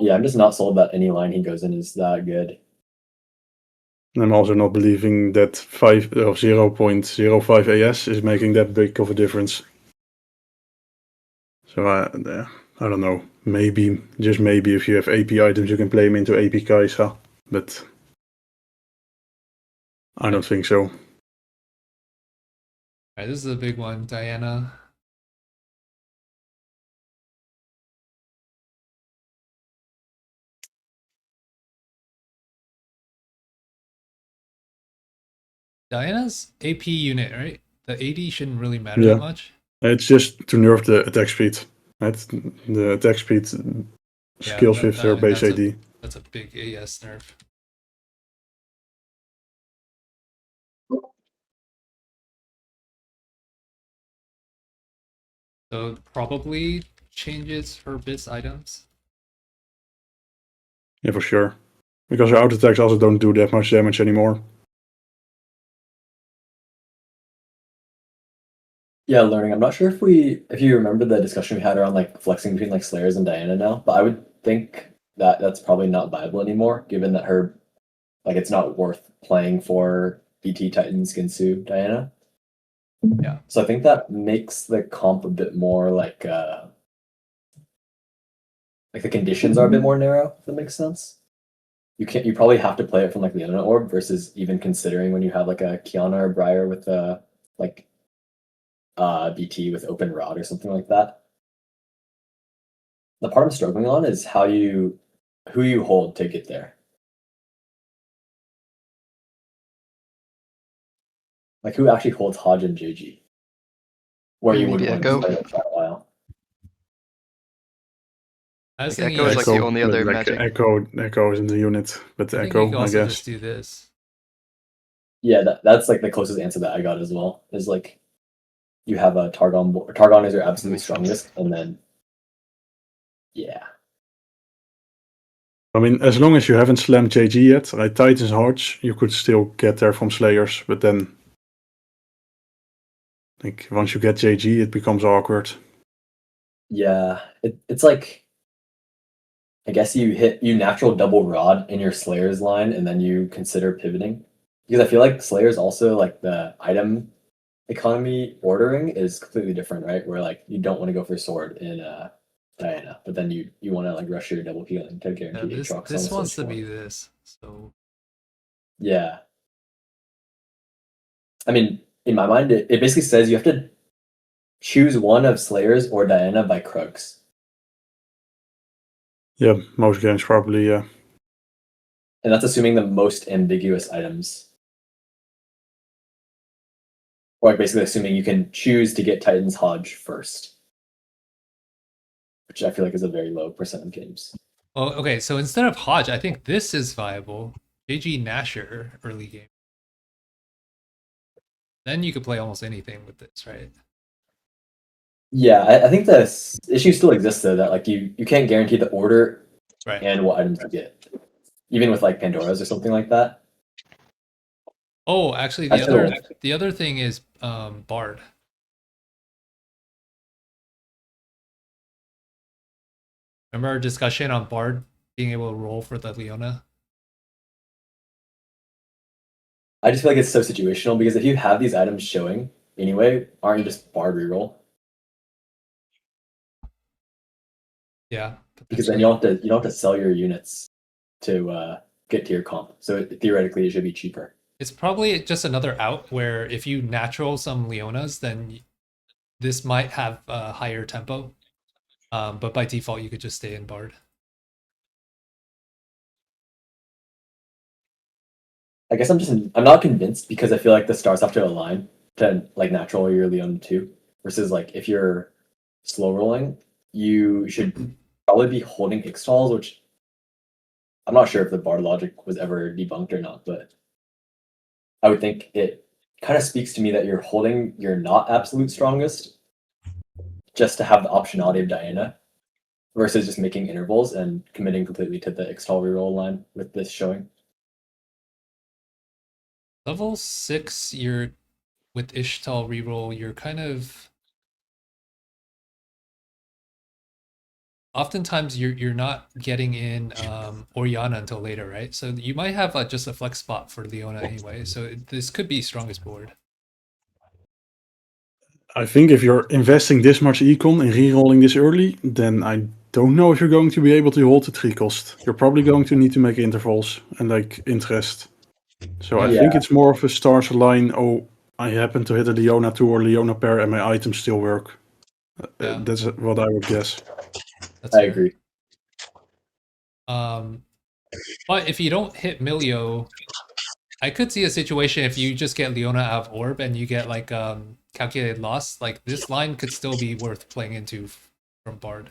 Yeah, I'm just not sold that any line he goes in is that good. And I'm also not believing that 0.05 AS is making that big of a difference. So I don't know. Maybe, just maybe, if you have AP items, you can play him into AP Kaisa, but I don't think so. Alright, this is a big one. Diana. Diana's AP unit, right? The 80 shouldn't really matter Yeah. that much. It's just to nerf the attack speed. Right? The attack speed scales with their base AD. That's a big AS nerf. So probably changes her bits items. Yeah, for sure. Because her auto attacks also don't do that much damage anymore. Yeah, learning. I'm not sure if you remember the discussion we had around like flexing between like Slayers and Diana now, but I would think that that's probably not viable anymore, given that her like it's not worth playing for BT Titan Skinsu Diana. Yeah. So I think that makes the comp a bit more like the conditions are a bit more narrow, if that makes sense. You probably have to play it from like the internet orb versus even considering when you have like a Kiana or Briar with like BT with open rod or something like that. The part I'm struggling on is who you hold to get there. Like who actually holds Hodge and JG? Where you would Maybe want to Echo. play it for a while. I was Like, thinking Echo is like the Echo, only but other like magic. Echo isn't the unit, but I think you Echo, can I also guess. just do this. Yeah, that's like the closest answer that I got as well. Is like you have a Targon. Targon is your absolute Makes sense. strongest, and then yeah, I mean, as long as you haven't slammed JG yet, right? Titans Hodge, you could still get there from Slayers, but then, like, once you get JG, it becomes awkward. yeah. It's like I guess you natural double rod in your Slayer's line, and then you consider pivoting because I feel like Slayer's also like the item economy ordering is completely different, right? Where like you don't want to go for sword in Diana, but then you want to like rush your double healing to Yeah, guarantee this Aatrox on this the wants switch to be form. this. So Yeah. I mean, in my mind, it basically says you have to choose one of Slayers or Diana by Krugs. Yeah, most games probably, yeah. And that's assuming the most ambiguous items. Or like basically assuming you can choose to get Titan's Hodge first. Which I feel like is a very low percent of games. oh, okay, so instead of Hodge, I think this is viable. JG Nasher early game. Then you could play almost anything with this, right? Yeah, I think the issue still exists though, that like you can't guarantee the order Right. and what items you get. Even with like Pandora's or something like that. Oh, actually, I still- the other thing is Bard. Remember our discussion on Bard being able to roll for the Leona? I just feel like it's so situational because if you have these items showing anyway, aren't you just Bard reroll? Yeah. Because then you don't have to sell your units to get to your comp. So theoretically, it should be cheaper. It's probably just another out where if you natural some Leonas, then this might have a higher tempo. But by default, you could just stay in Bard. I guess I'm not convinced because I feel like the stars have to align to like natural your Leona too. Versus like if you're slow rolling, you should probably be holding Ixtals, which I'm not sure if the Bard logic was ever debunked or not, but I would think it kind of speaks to me that you're holding your not absolute strongest just to have the optionality of Diana versus just making intervals and committing completely to the Ixtal reroll line with this showing. Level 6, you're with Ishtal reroll, you're kind of oftentimes you're not getting in Oriana until later, right? So you might have just a flex spot for Leona anyway. So this could be strongest board. I think if you're investing this much econ and rerolling this early, then I don't know if you're going to be able to hold the 3 cost. You're probably going to need to make intervals and like interest. So I think Yeah. it's more of a stars line. Oh, I happen to hit a Leona 2 or Leona pair and my items still work. Yeah. That's what I would guess. That's I fair. agree. But if you don't hit Milio, I could see a situation if you just get Leona out of orb and you get like calculated loss, like this line could still be worth playing into from Bard.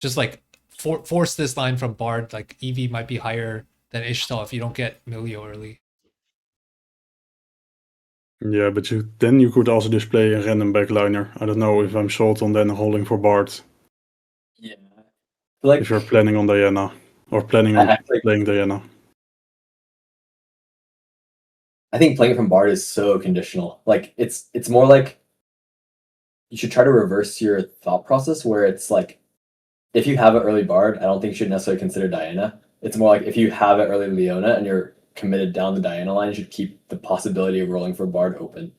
Just like force this line from Bard, like EV might be higher than Ishtal if you don't get Milio early. Yeah, but then you could also display a random backliner. I don't know if I'm sold on then holding for Bard. Yeah. Like If you're planning on Diana or planning on playing Diana. I think playing from Bard is so conditional. Like it's more like you should try to reverse your thought process where it's like if you have an early Bard, I don't think you should necessarily consider Diana. It's more like if you have an early Leona and you're committed down the Diana line, you should keep the possibility of rolling for Bard open.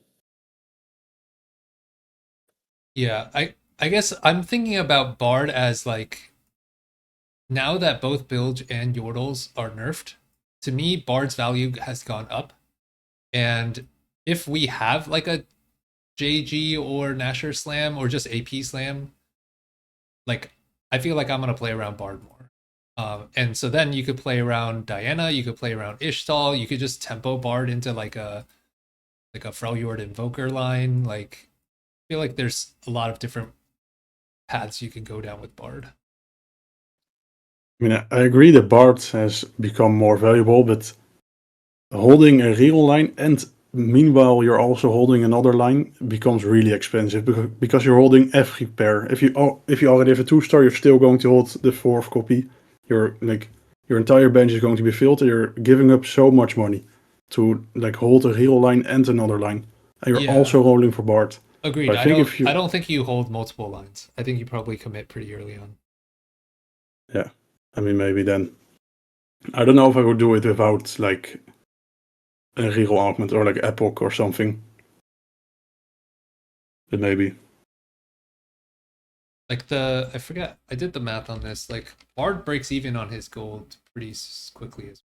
Yeah, I guess I'm thinking about Bard as like now that both Bilge and Yordles are nerfed, to me Bard's value has gone up. And if we have like a JG or Nasher slam or just AP slam, like I feel like I'm gonna play around Bard more. And so then you could play around Diana, you could play around Ishtal, you could just tempo Bard into like a like a Freljord Invoker line. Like, I feel like there's a lot of different paths you can go down with Bard. I mean, I agree that Bard has become more valuable, but holding a reroll line and meanwhile you're also holding another line becomes really expensive because you're holding every pair. If you already have a 2-star, you're still going to hold the 4th copy. Your entire bench is going to be filled. And you're giving up so much money to like hold a reroll line and another line, and you're Yeah. also rolling for Bard. Agreed. But I don't think you hold multiple lines. I think you probably commit pretty early on. Yeah, I mean maybe then. I don't know if I would do it without like a reroll augment or like epoch or something. But maybe. Like I forget, I did the math on this. Like Bard breaks even on his gold pretty quickly as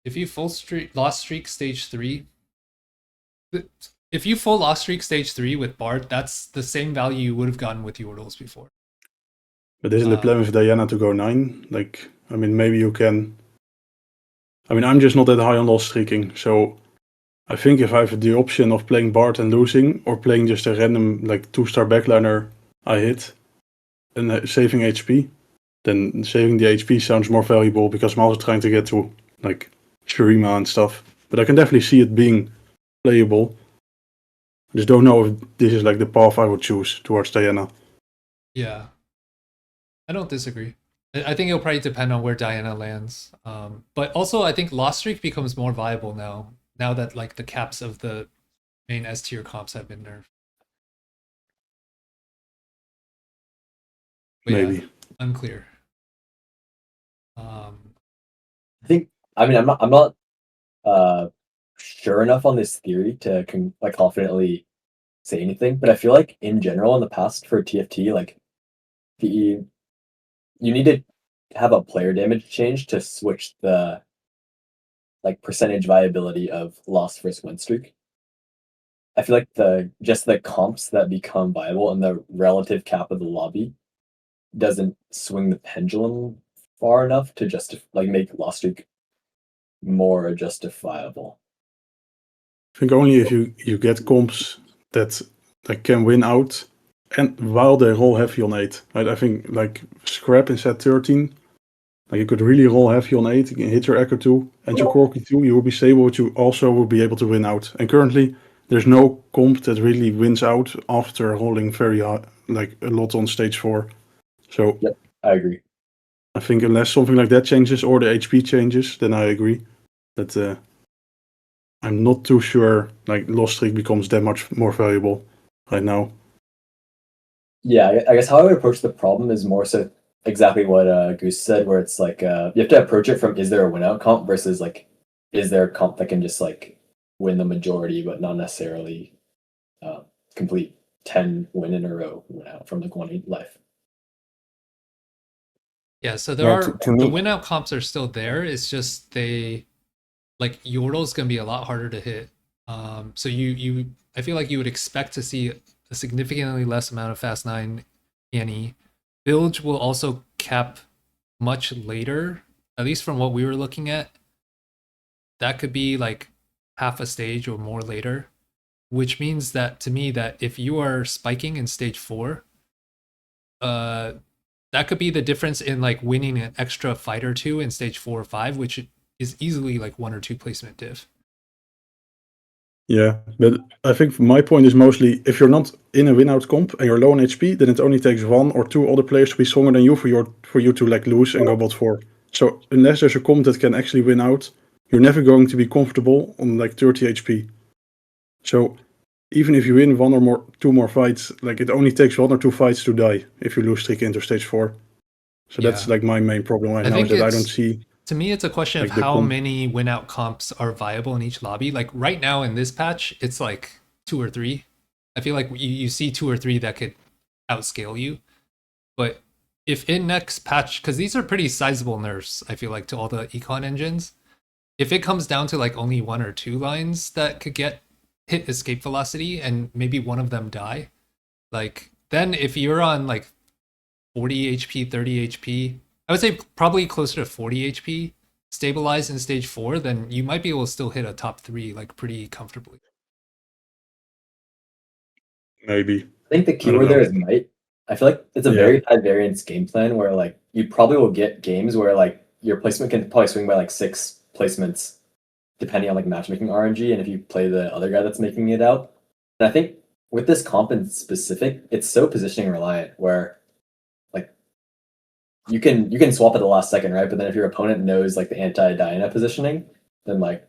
if you lost streak stage 3, if you full lost streak stage 3 with Bard, that's the same value you would have gotten with Yordles before. But isn't the plan with Diana to go 9? Like, I mean, maybe you can. I mean, I'm just not that high on lost streaking, so I think if I have the option of playing Bard and losing, or playing just a random like 2-star backliner I hit and saving HP, then saving the HP sounds more valuable because I'm also trying to get to like Shurima and stuff. But I can definitely see it being playable. I just don't know if this is like the path I would choose towards Diana. Yeah, I don't disagree. I think it'll probably depend on where Diana lands. But also, I think lost streak becomes more viable now that like the caps of the main S tier comps have been nerfed. But Maybe. yeah, unclear. I think. I mean, I'm not sure enough on this theory to like confidently say anything, but I feel like in general in the past for TFT, like you need to have a player damage change to switch the like percentage viability of lost versus win streak. I feel like the comps that become viable and the relative cap of the lobby doesn't swing the pendulum far enough to just like make lost streak more justifiable. I think only if you get comps that can win out and while they roll heavy on 8. Right? I think like Scrap in set 13, like you could really roll heavy on 8, you can hit your Echo 2 and your Corky 2, you will be stable, but you also will be able to win out. And currently there's no comp that really wins out after rolling very high, like a lot on stage 4. So Yep, I agree. I think unless something like that changes or the HP changes, then I agree that I'm not too sure like lost streak becomes that much more valuable right now. Yeah, I guess how I would approach the problem is more so exactly what Goose said, where it's like you have to approach it from is there a win out comp versus like is there a comp that can just like win the majority but not necessarily complete 10 win in a row win out from like 1 life. Yeah, so there are the win out comps are still there. It's just they like Yordle's gonna be a lot harder to hit. So I feel like you would expect to see a significantly less amount of fast 9 Annie. Bilge will also cap much later, at least from what we were looking at. That could be like half a stage or more later, which means that to me that if you are spiking in stage 4, that could be the difference in like winning an extra fight or 2 in stage 4 or 5, which is easily like 1 or 2 placement diff. Yeah, but I think my point is mostly if you're not in a win-out comp and you're low on HP, then it only takes 1 or 2 other players to be stronger than you for you to like lose and go bot 4. So unless there's a comp that can actually win out, you're never going to be comfortable on like 30 HP. So even if you win 1 or 2 more fights, like it only takes 1 or 2 fights to die if you lose streak into stage 4. So that's like my main problem right now is that I don't see. To me, it's a question of how many win out comps are viable in each lobby. Like right now in this patch, it's like 2 or 3. I feel like you see 2 or 3 that could outscale you. But if in next patch, because these are pretty sizable nerfs, I feel like, to all the econ engines. if it comes down to like only 1 or 2 lines that could hit escape velocity and maybe one of them die, like then if you're on like 40 HP, 30 HP, I would say probably closer to 40 HP, stabilized in stage 4, then you might be able to still hit a top 3 like pretty comfortably. Maybe. I think the I don't keyword there know. is might. I feel like it's a Yeah. very high variance game plan where like you probably will get games where like your placement can probably swing by like 6 placements depending on like matchmaking RNG and if you play the other guy that's making it out. And I think with this comp in specific, it's so positioning reliant where like you can swap at the last second, right? But then if your opponent knows like the anti-Diana positioning, then like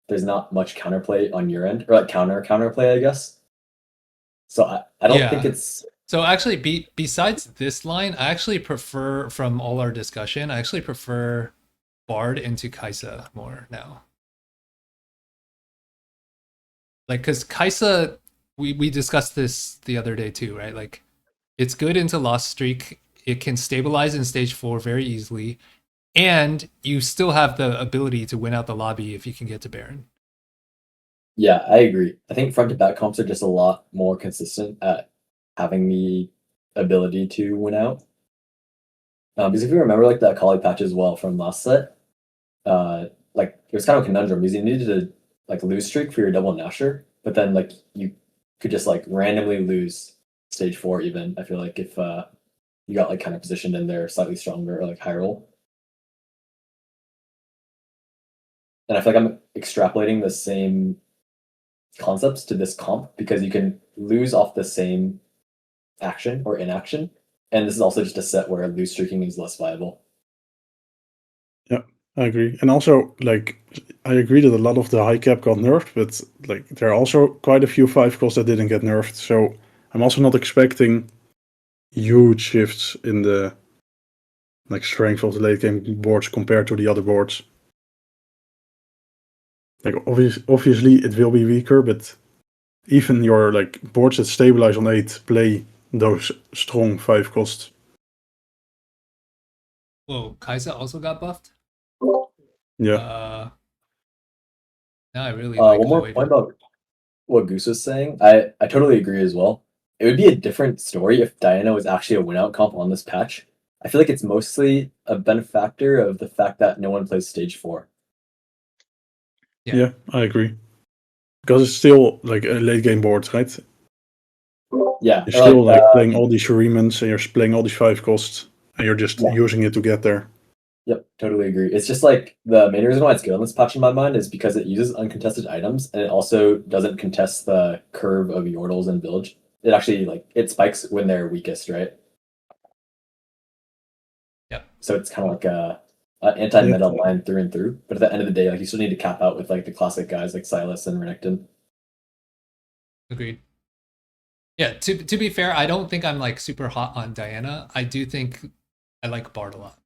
there's not much counterplay on your end, or like counterplay, I guess. So I don't think Yeah. it's So actually, besides this line, I actually prefer, from all our discussion, I actually prefer Bard into Kaisa more now. Like, because Kaisa, we discussed this the other day too, right? Like, it's good into Lost Streak. It can stabilize in stage 4 very easily, and you still have the ability to win out the lobby if you can get to Baron. Yeah, I agree. I think front to back comps are just a lot more consistent at having the ability to win out. Because if you remember, like that Kali patch as well from last set, like it was kind of a conundrum because you needed to like lose streak for your double Nasher, but then like you could just like randomly lose stage 4 even. I feel like if you got like kind of positioned in there slightly stronger or like high roll. And I feel like I'm extrapolating the same concepts to this comp because you can lose off the same action or inaction. And this is also just a set where lose streaking is less viable. Yeah, I agree. And also, like, I agree that a lot of the high cap got nerfed, but like there are also quite a few 5 costs that didn't get nerfed. So I'm also not expecting huge shifts in the like strength of the late game boards compared to the other boards. Like obviously it will be weaker, but even your like boards that stabilize on 8 play those strong 5 costs. Whoa, Kaisa also got buffed? Yeah. Now I really like One more Void. point about what Goose was saying. I totally agree as well. It would be a different story if Diana was actually a win out comp on this patch. I feel like it's mostly a benefactor of the fact that no one plays stage 4. Yeah, I agree. Because it's still like a late game board, right? Yeah, You're still like playing all these Shuremans and you're playing all these 5 costs and you're just using it to get there. Yep, totally agree. It's just like the main reason why it's good on this patch in my mind is because it uses uncontested items and it also doesn't contest the curve of Yordles and Bilge. It actually like it spikes when they're weakest, right? Yep. So it's kind of like a anti-meta line through and through. But at the end of the day, like you still need to cap out with like the classic guys like Silas and Renekton. Agreed. Yeah, to be fair, I don't think I'm like super hot on Diana. I do think I like Bard a lot.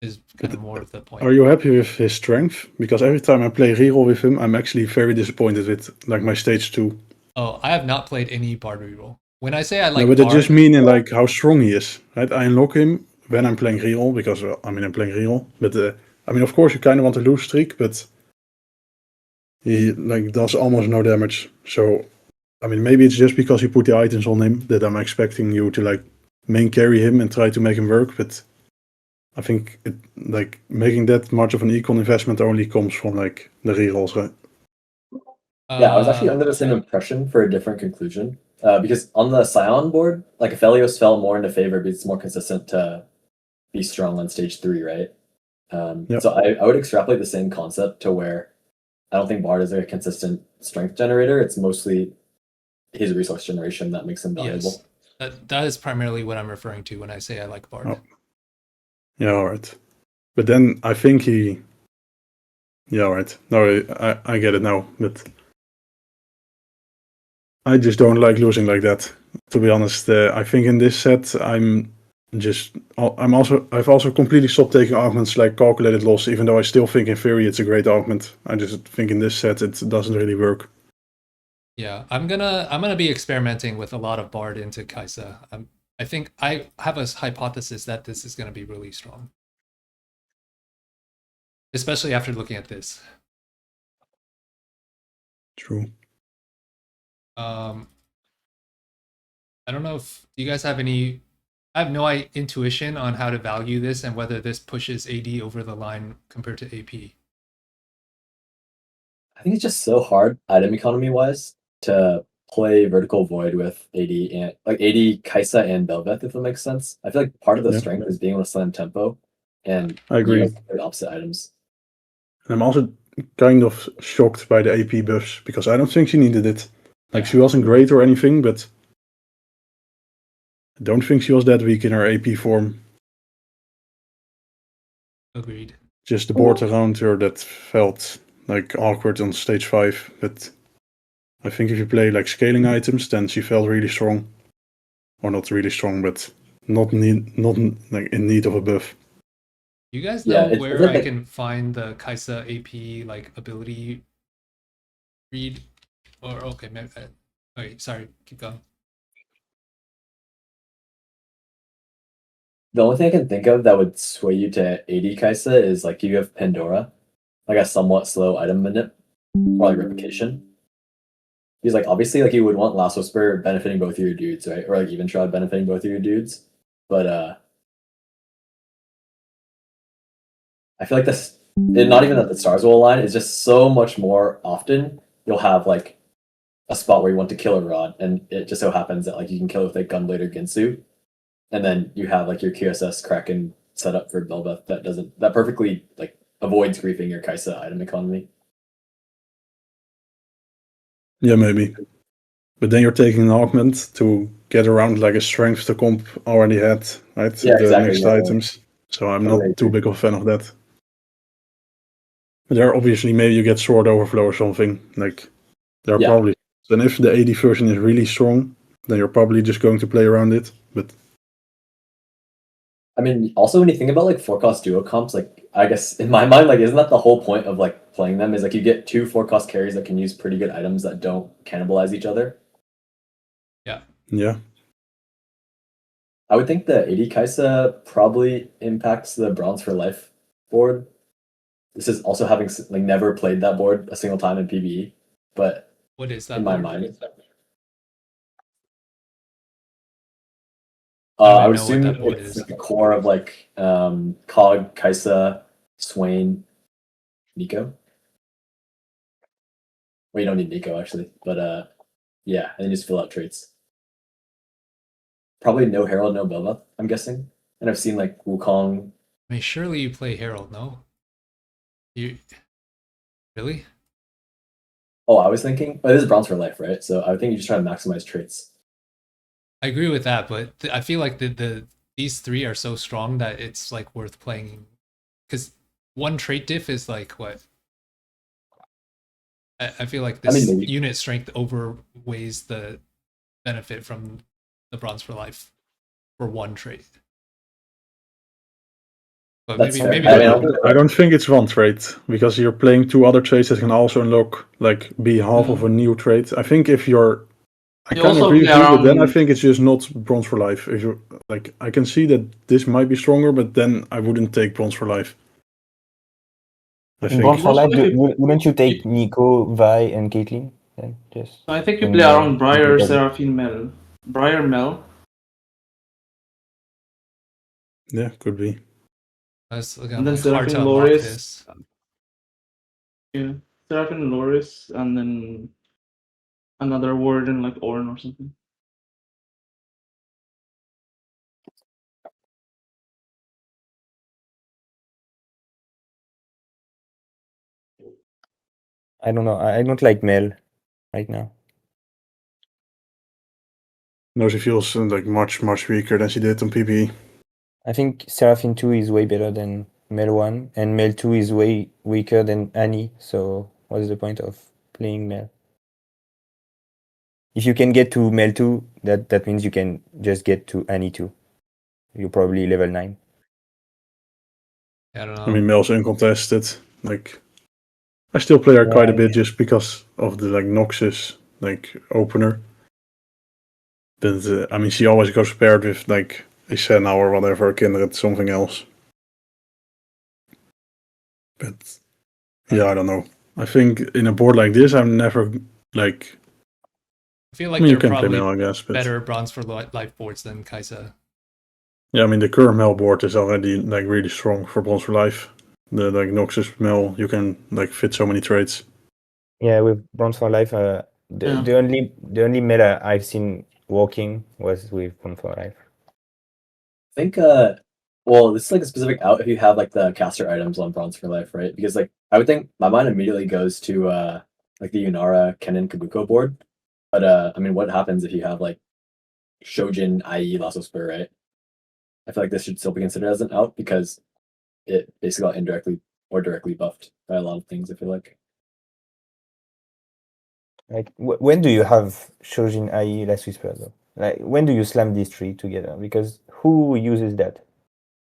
Is kind of more of the point. Are you happy with his strength? Because every time I play reroll with him, I'm actually very disappointed with like my stage 2. Oh, I have not played any Bard reroll. When I say I like no, but Bard, it just means like how strong he is, right? I unlock him when I'm playing reroll because I'm playing reroll. But I mean, of course, you kind of want to lose streak, but he like does almost no damage. So I mean, maybe it's just because you put the items on him that I'm expecting you to like main carry him and try to make him work, but I think like making that much of an econ investment only comes from like the rerolls, right? Yeah, I was actually under the same impression for a different conclusion. Because on the Scion board, like Aphelios fell more into favor because it's more consistent to be strong on stage 3, right? Yep. So I would extrapolate the same concept to where I don't think Bard is a consistent strength generator. It's mostly his resource generation that makes him valuable. Yes. That is primarily what I'm referring to when I say I like Bard. Oh. Yeah, alright. But then I think he... Yeah, alright. No, I get it now, but... I just don't like losing like that, to be honest. I think in this set, I've also completely stopped taking augments like calculated loss, even though I still think in theory it's a great augment. I just think in this set it doesn't really work. Yeah, I'm gonna be experimenting with a lot of Bard into Kaisa. I think I have a hypothesis that this is gonna be really strong. especially after looking at this. True. I don't know if you guys have any. I have no intuition on how to value this and whether this pushes AD over the line compared to AP. I think it's just so hard item economy wise to play Vertical Void with AD and like AD, Kaisa, and Belveth, if that makes sense. I feel like part of the Yeah. strength is being able to slam tempo and I agree. use the opposite items. And I'm also kind of shocked by the AP buffs because I don't think she needed it. Like she wasn't great or anything, but I don't think she was that weak in her AP form. Agreed. Just the board around her that felt like awkward on stage 5. But I think if you play like scaling items, then she felt really strong. Or not really strong, but not like in need of a buff. You guys Yeah, know it's where like I a- can find the Kaisa AP like ability read? Or okay, maybe. Okay, sorry, keep going. The only thing I can think of that would sway you to AD Kaisa is like you have Pandora, like a somewhat slow item minute, or like replication. Because like obviously like you would want Last Whisper benefiting both of your dudes, right? Or like Even Shroud benefiting both of your dudes. But I feel like this not even that the stars will align, it's just so much more often you'll have like a spot where you want to kill a rod, and it just so happens that like you can kill it with a Gunblade or Ginsu. And then you have like your QSS Kraken set up for Belbeth that perfectly like avoids griefing your Kaisa item economy. Yeah, maybe. But then you're taking an augment to get around like a strength the comp already had, right? Yeah, the exactly, next yeah. items. So I'm Totally not too agree. big of a fan of that. But there obviously maybe you get sword overflow or something. Like there are Yeah. probably. And if the AD version is really strong, then you're probably just going to play around it. But I mean, also when you think about like 4-cost duo comps, like I guess in my mind, like isn't that the whole point of like playing them? Is like you get 2 4-cost carries that can use pretty good items that don't cannibalize each other. yeah. I would think the AD Kaisa probably impacts the Bronze for Life board. This is also having like never played that board a single time in PvE, but What is that in my board? mind, I don't I would know what assume that board it's is. like a core of like Cog, Kaisa, Swain, Nico. Well, you don't need Nico actually, but yeah, and then just fill out traits. Probably no Herald, no Belva, I'm guessing. And I've seen like Wukong. I mean, surely you play Herald, no? You really? Oh, I was thinking, this is Bronze for Life, right? So I think you just try to maximize traits. I agree with that, but I feel like these three are so strong that it's like worth playing. Because one trait diff is like what? I feel like this maybe. unit strength overweighs the benefit from the Bronze for Life for one trait. But That's fair. maybe I I'm mean, wrong. I don't think it's one trait because you're playing 2 other traits that can also unlock like be half of a new trait. I think if you're I You kind of also agree with play you, but then I around- think it's just not Bronze for Life. If you like, I can see that this might be stronger, but then I wouldn't take Bronze for Life. I In think. Bronze for Also, Life, if you- wouldn't you take Nico, Vi, and Caitlyn? Then just I think you when play you're around Briar, comfortable. Seraphine, Mel. Briar, Mel. Yeah, could be. Let's look at And then like hard to Seraphine, unlock Loris. this. Yeah. Seraphine, Loris, and then another Warden like Ornn or something. I don't know. I don't like Mel right now. No, she feels like much weaker than she did on PvE. I think Seraphine 2 is way better than Mel 1, and Mel 2 is way weaker than Annie, so what's the point of playing Mel? If you can get to Mel 2, that means you can just get to Annie 2. You're probably level 9. I don't know. I mean, Mel's uncontested. Like, I still play her quite a bit just because of the like Noxus like opener. But I mean, she always goes paired with like a Senna or whatever, Kindred, something else. But yeah, I don't know. I think in a board like this, I'm never like. I feel I like mean, you they're can play probably Mel, I guess, but better bronze for life boards than Kaisa. yeah, I mean the current Mel board is already like really strong for Bronze for Life. The like Noxus Mel, you can like fit so many traits. Yeah, with Bronze for Life, Yeah. the only meta I've seen working was with Bronze for Life. I think well, this is like a specific out if you have like the caster items on Bronze for Life, right? Because like I would think my mind immediately goes to like the Yunara Kennen Kabuko board. But I mean what happens if you have like Shojin, i.e. Lasso Spur, right? I feel like this should still be considered as an out because it basically got indirectly or directly buffed by a lot of things, I feel like. Like, when do you have Shojin IE Last Whisper though? Like, when do you slam these three together? Because who uses that?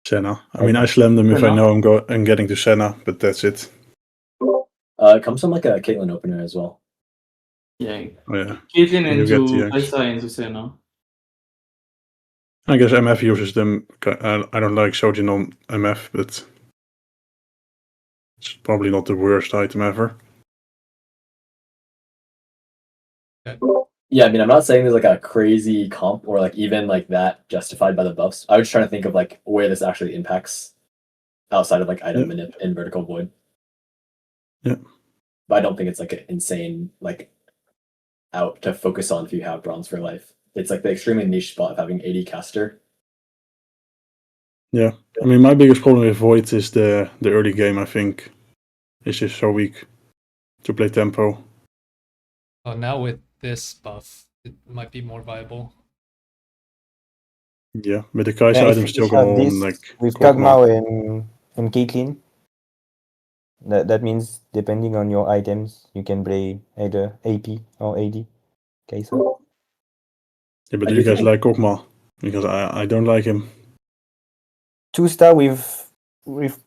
Senna. I mean, I slam them if I Senna? know I'm getting to Senna, but that's it. It comes from like a Caitlyn opener as well. Yeah. Oh, yeah. Caitlyn You get into the X. Kaisa into Senna. I guess MF uses them. I don't like Sojin on MF, but it's probably not the worst item ever. Yeah, I mean, I'm not saying there's like a crazy comp or like even like that justified by the buffs. I was trying to think of like where this actually impacts outside of like item manip and vertical void. Yeah. But I don't think it's like an insane like out to focus on if you have Bronze for Life. It's like the extremely niche spot of having 80 caster. Yeah. I mean, my biggest problem with Void is the early game, I think. It's just so weak to play tempo. Oh, now with this buff, it might be more viable. Yeah, but the Kaisa Yeah, if items you still have go this on like with Kog'Maw. Kog'Maw and Caitlyn, that means depending on your items, you can play either AP or AD. Kaisa. Yeah, but I do do you guys think- like Kog'Maw? Because I don't like him. 2-star with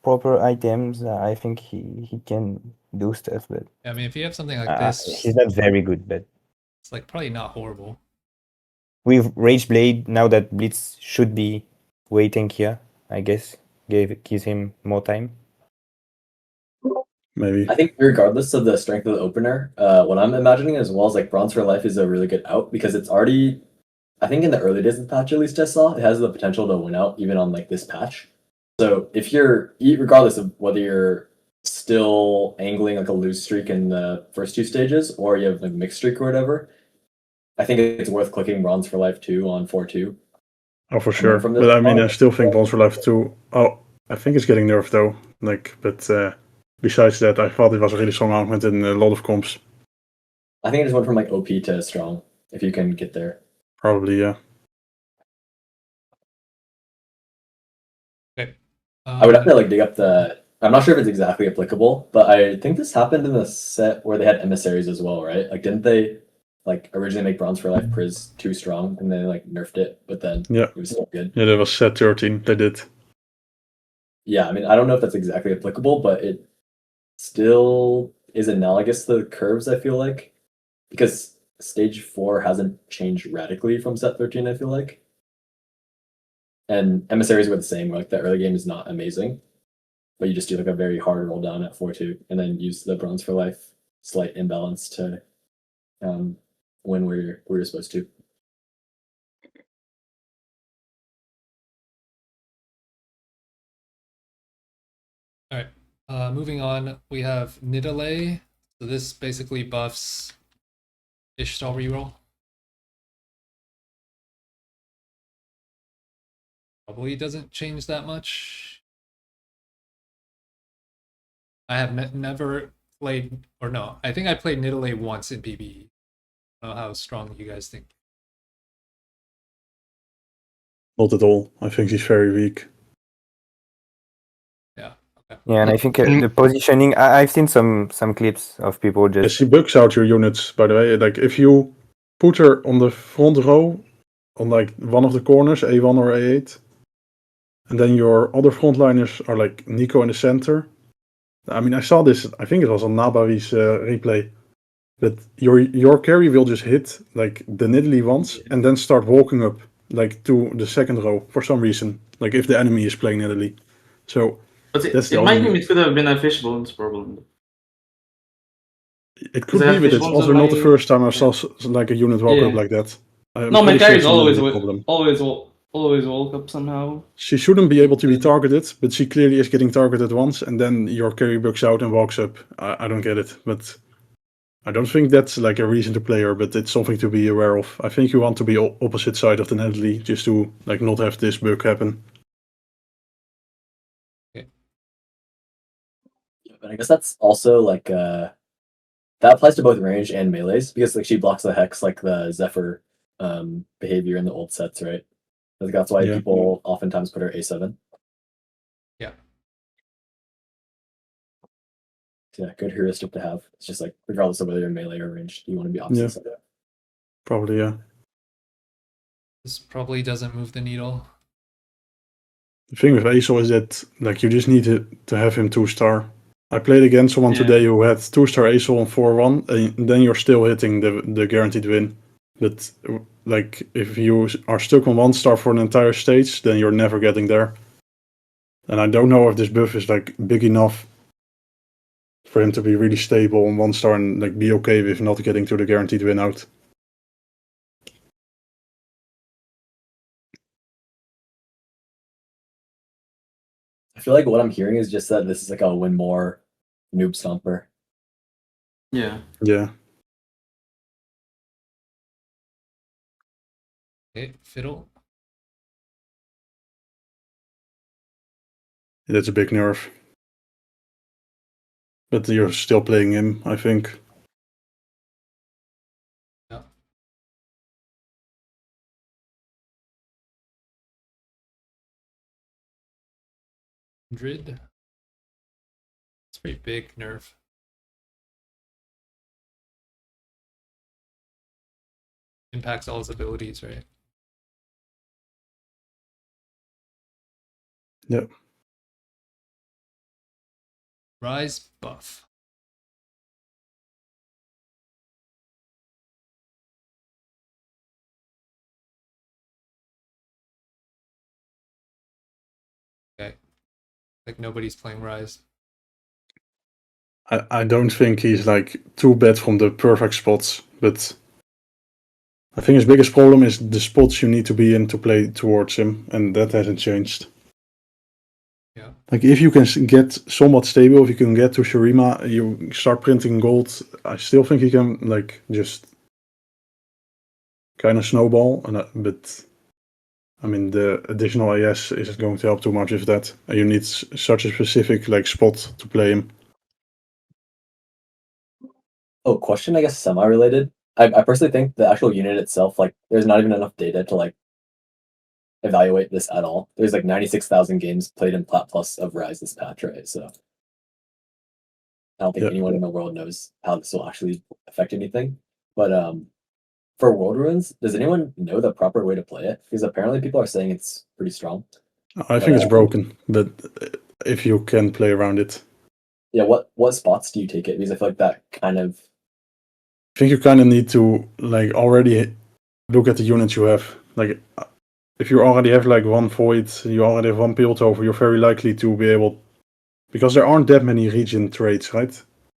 proper items, I think he can do stuff, but Yeah, I mean, if you have something like this, he's not very good. But it's like probably not horrible. with Rage Blade, now that Blitz should be waiting here, I guess gives him more time. Maybe. I think regardless of the strength of the opener, what I'm imagining as well is like Bronze for Life is a really good out because it's already, I think in the early days of the patch at least I saw, it has the potential to win out even on like this patch. So if you're, regardless of whether you're still angling like a lose streak in the first two stages or you have like mixed streak or whatever, I think it's worth clicking Bronze for Life 2 on 4-2. Oh, for sure. from this But I mean, I part- still think Bronze for Life 2. Oh, I think it's getting nerfed though. Like, but besides that, I thought it was a really strong augment in a lot of comps. I think it just went from like OP to strong if you can get there. Probably, yeah. Okay. I would have to like dig up the. I'm not sure if it's exactly applicable, but I think this happened in the set where they had emissaries as well, right? Like, didn't they like originally make Bronze for Life Priz too strong and then like nerfed it, but then Yeah. it was still good. Yeah, that was set 13. They did. Yeah, I mean, I don't know if that's exactly applicable, but it still is analogous to the curves. I feel like because stage 4 hasn't changed radically from set 13. I feel like. And emissaries were the same. Like the early game is not amazing, but you just do like a very hard roll down at 4-2, and then use the Bronze for Life slight imbalance to win where you're supposed to. All right. Moving on, we have Nidalee. So this basically buffs Ishtal reroll. Probably doesn't change that much. I have never played, or no, I think I played Nidalee once in PBE. I don't know how strong you guys think. Not at all. I think he's very weak. Yeah. Okay. Yeah, and I think the positioning. I've seen some clips of people Yeah, just. she bugs out your units, by the way. Like, if you put her on the front row, on like one of the corners, A1 or A8, and then your other frontliners are like Nico in the center. I mean, I saw this, I think it was on Nabawi's replay, that your carry will just hit like the Nidalee once and then start walking up like to the second row for some reason, like if the enemy is playing Nidalee. So But That's the in my only- game, it could have been a fishbones problem. It could I be, have but it's fishbones also in not the my- first time I yeah. saw like a unit walk up Yeah. like that. I'm No, my pretty sure carries it's not always a problem. always walk up somehow. She shouldn't be able to be Yeah. targeted, but she clearly is getting targeted once, and then your carry bugs out and walks up. I don't get it, but I don't think that's like a reason to play her, but it's something to be aware of. I think you want to be opposite side of the Natalie just to like not have this bug happen. But I guess that's also like that applies to both range and melees because like she blocks the hex like the Zephyr behavior in the old sets, right? I think that's why Yeah. people oftentimes put her A7. Yeah. So, yeah, good heuristic to have. It's just like regardless of whether you're melee or range, you want to be opposite Yeah. side. Probably, yeah. This probably doesn't move the needle. The thing with Aesol is that like you just need to have him 2-star. I played against someone Yeah. today who had 2-star Aesol on 4-1, and then you're still hitting the guaranteed win. But like if you are stuck on 1-star for an entire stage, then you're never getting there. And I don't know if this buff is like big enough for him to be really stable on 1-star and like be okay with not getting to the guaranteed win out. I feel like what I'm hearing is just that this is like a win more noob stomper. Yeah. Yeah. Okay, fiddle. That's a big nerf. But you're still playing him, I think. Yeah. Hundred. It's pretty big nerf. Impacts all his abilities, right? Yep. Rise buff. Okay. Like nobody's playing Rise. I don't think he's like too bad from the perfect spots, but I think his biggest problem is the spots you need to be in to play towards him, and that hasn't changed. Yeah. Like if you can get somewhat stable, if you can get to Shurima, you start printing gold. I still think he can like just kind of snowball, but I mean the additional AS isn't going to help too much with that. And you need such a specific like spot to play him. Oh, question, I guess semi-related. I personally think the actual unit itself, like, there's not even enough data to like evaluate this at all. There's like 96,000 games played in Plat Plus of Rise this patch, right? So I don't think Yeah. anyone in the world knows how this will actually affect anything. But for World Ruins, does anyone know the proper way to play it? Because apparently people are saying it's pretty strong. I think it's broken, but if you can play around it. Yeah, what spots do you take it? Because I feel like that kind of I think you kind of need to like already look at the units you have. Like if you already have like one Void, you already have one Piltover, you're very likely to be able, because there aren't that many region traits, right?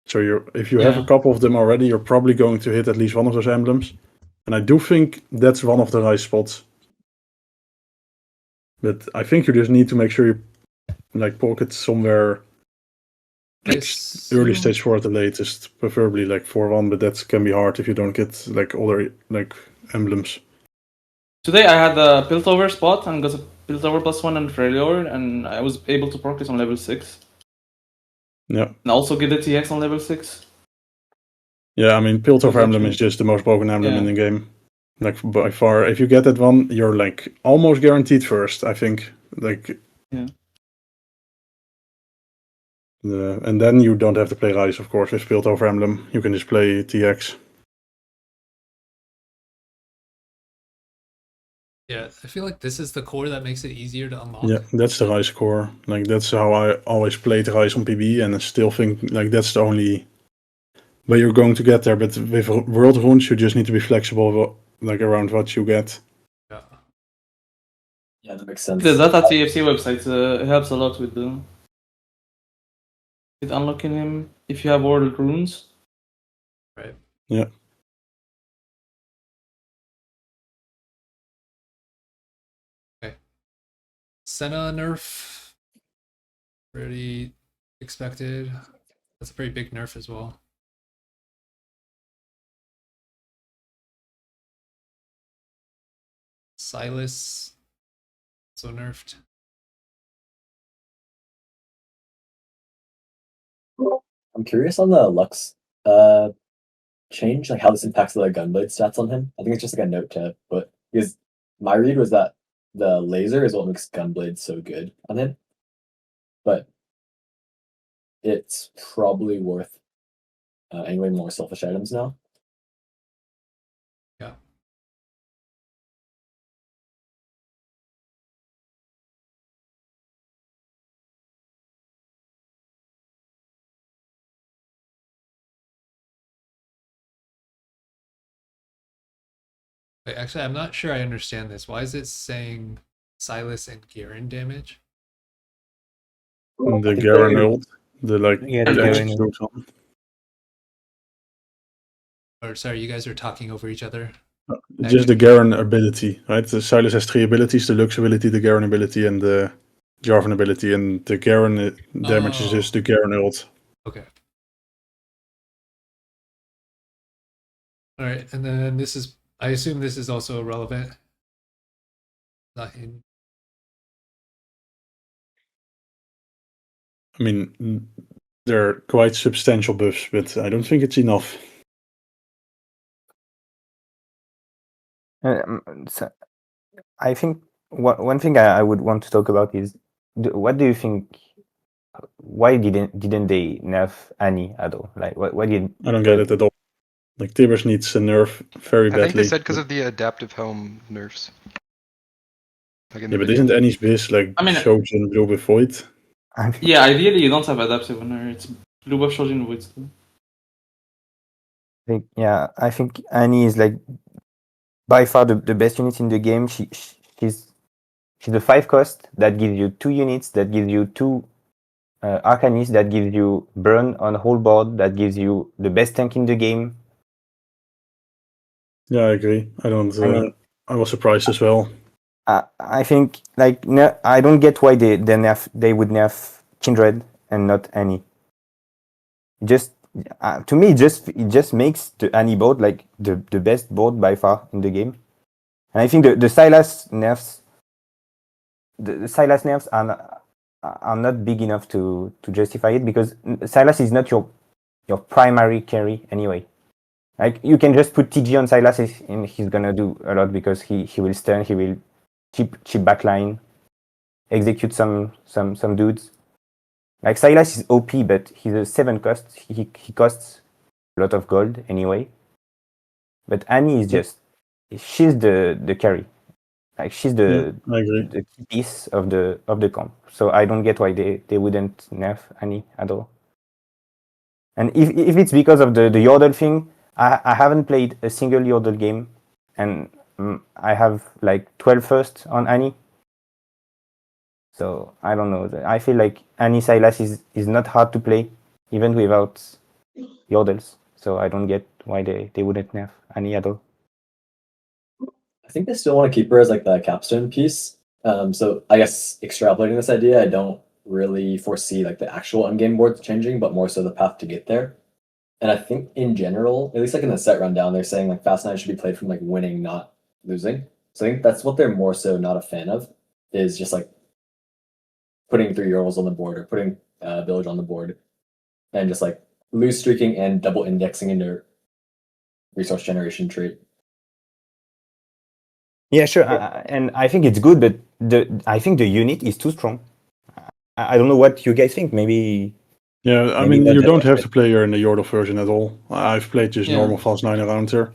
So if you have a Yeah. couple of them already, you're probably going to hit at least one of those emblems. And I do think that's one of the right spots. But I think you just need to make sure you like pocket somewhere like early stage 4 at the latest, preferably like 4-1, but that can be hard if you don't get like other like emblems. Today I had a Piltover spot and got a Piltover +1 and Freljord, and I was able to proc this on level 6. Yeah. And also get the TX on level 6. Yeah, I mean, Piltover That's emblem actually- is just the most broken emblem Yeah. in the game. Like by far, if you get that one, you're like almost guaranteed first. I think. Like. Yeah. And then you don't have to play Rise, of course, with Piltover emblem. You can just play TX. Yeah, I feel like this is the core that makes it easier to unlock. Yeah, that's the Rise core. Like that's how I always played Rise on PB, and I still think like that's the only way you're going to get there. But with World Runes, you just need to be flexible, like around what you get. Yeah. Yeah, that makes sense. The Data TFT website helps a lot with the with unlocking him if you have all the runes. Right. Yeah. Okay. Senna nerf. Pretty expected. That's a pretty big nerf as well. Silas, so nerfed. I'm curious on the Lux change, like how this impacts the gunblade stats on him. I think it's just like a note to put, because my read was that the laser is what makes gunblade so good on him, but it's probably worth anyway more selfish items now. Yeah. Wait, actually, I'm not sure I understand this. Why is it saying Silas and Garen damage? The think Garen they're- ult, the like Yeah, the the Garen execute one. Or sorry, you guys are talking over each other. Just the Garen ability, right? The Silas has 3 abilities: the Lux ability, the Garen ability, and the Jarvan ability. And the Garen damage is Oh. just the Garen ult. Okay. All right, and then this is, I assume this is also relevant. Not in. I mean, they're quite substantial buffs, but I don't think it's enough. So I think one thing I would want to talk about is what do you think? Why didn't they nerf Annie at all? Like, why did I don't get it at all. Like Tibbers needs a nerf very I badly. think they said because of the adaptive helm nerfs. Like in the Yeah, but video. isn't Annie's biz like I mean- shows in Blue with Void? Yeah, ideally you don't have adaptive on her. It's blue buff charging void still. I think Annie is like by far the best unit in the game. She's a 5 cost that gives you 2 units, that gives you 2 Arcanists, that gives you burn on whole board, that gives you the best tank in the game. Yeah, I agree. I don't. I mean- I was surprised as well. I think like I don't get why they would nerf Kindred and not Annie. Just to me, it just makes the Annie board like the best board by far in the game. And I think the Silas nerfs, the Silas nerfs are not big enough to justify it, because Silas is not your primary carry anyway. Like you can just put TG on Silas and he's gonna do a lot, because he will stun, he will cheap backline, execute some dudes. Like Silas is OP, but he's a 7 cost. He costs a lot of gold anyway. But Annie is she's the carry. Like she's the I agree. key piece of the comp. So I don't get why they wouldn't nerf Annie at all. And if it's because of the Yordle thing, I haven't played a single Yordle game, and I have like 12 first on Annie. So I don't know. I feel like Annie Silas is not hard to play, even without Yordles. So I don't get why they wouldn't nerf Annie at all. I think they still want to keep her as like the capstone piece. So I guess extrapolating this idea, I don't really foresee like the actual endgame boards changing, but more so the path to get there. And I think in general, at least like in the set rundown, they're saying like Fast 9 should be played from like winning, not losing. So I think that's what they're more so not a fan of, is just like putting 3 Yordles on the board or putting Bilge on the board and just like lose streaking and double indexing into resource generation trait. Yeah, sure. And I think it's good, but I think the unit is too strong. I don't know what you guys think. Maybe. Yeah, I Maybe mean, not you that don't have much. to play her in the Yordle version at all. I've played just Yeah. normal Fast 9 around her.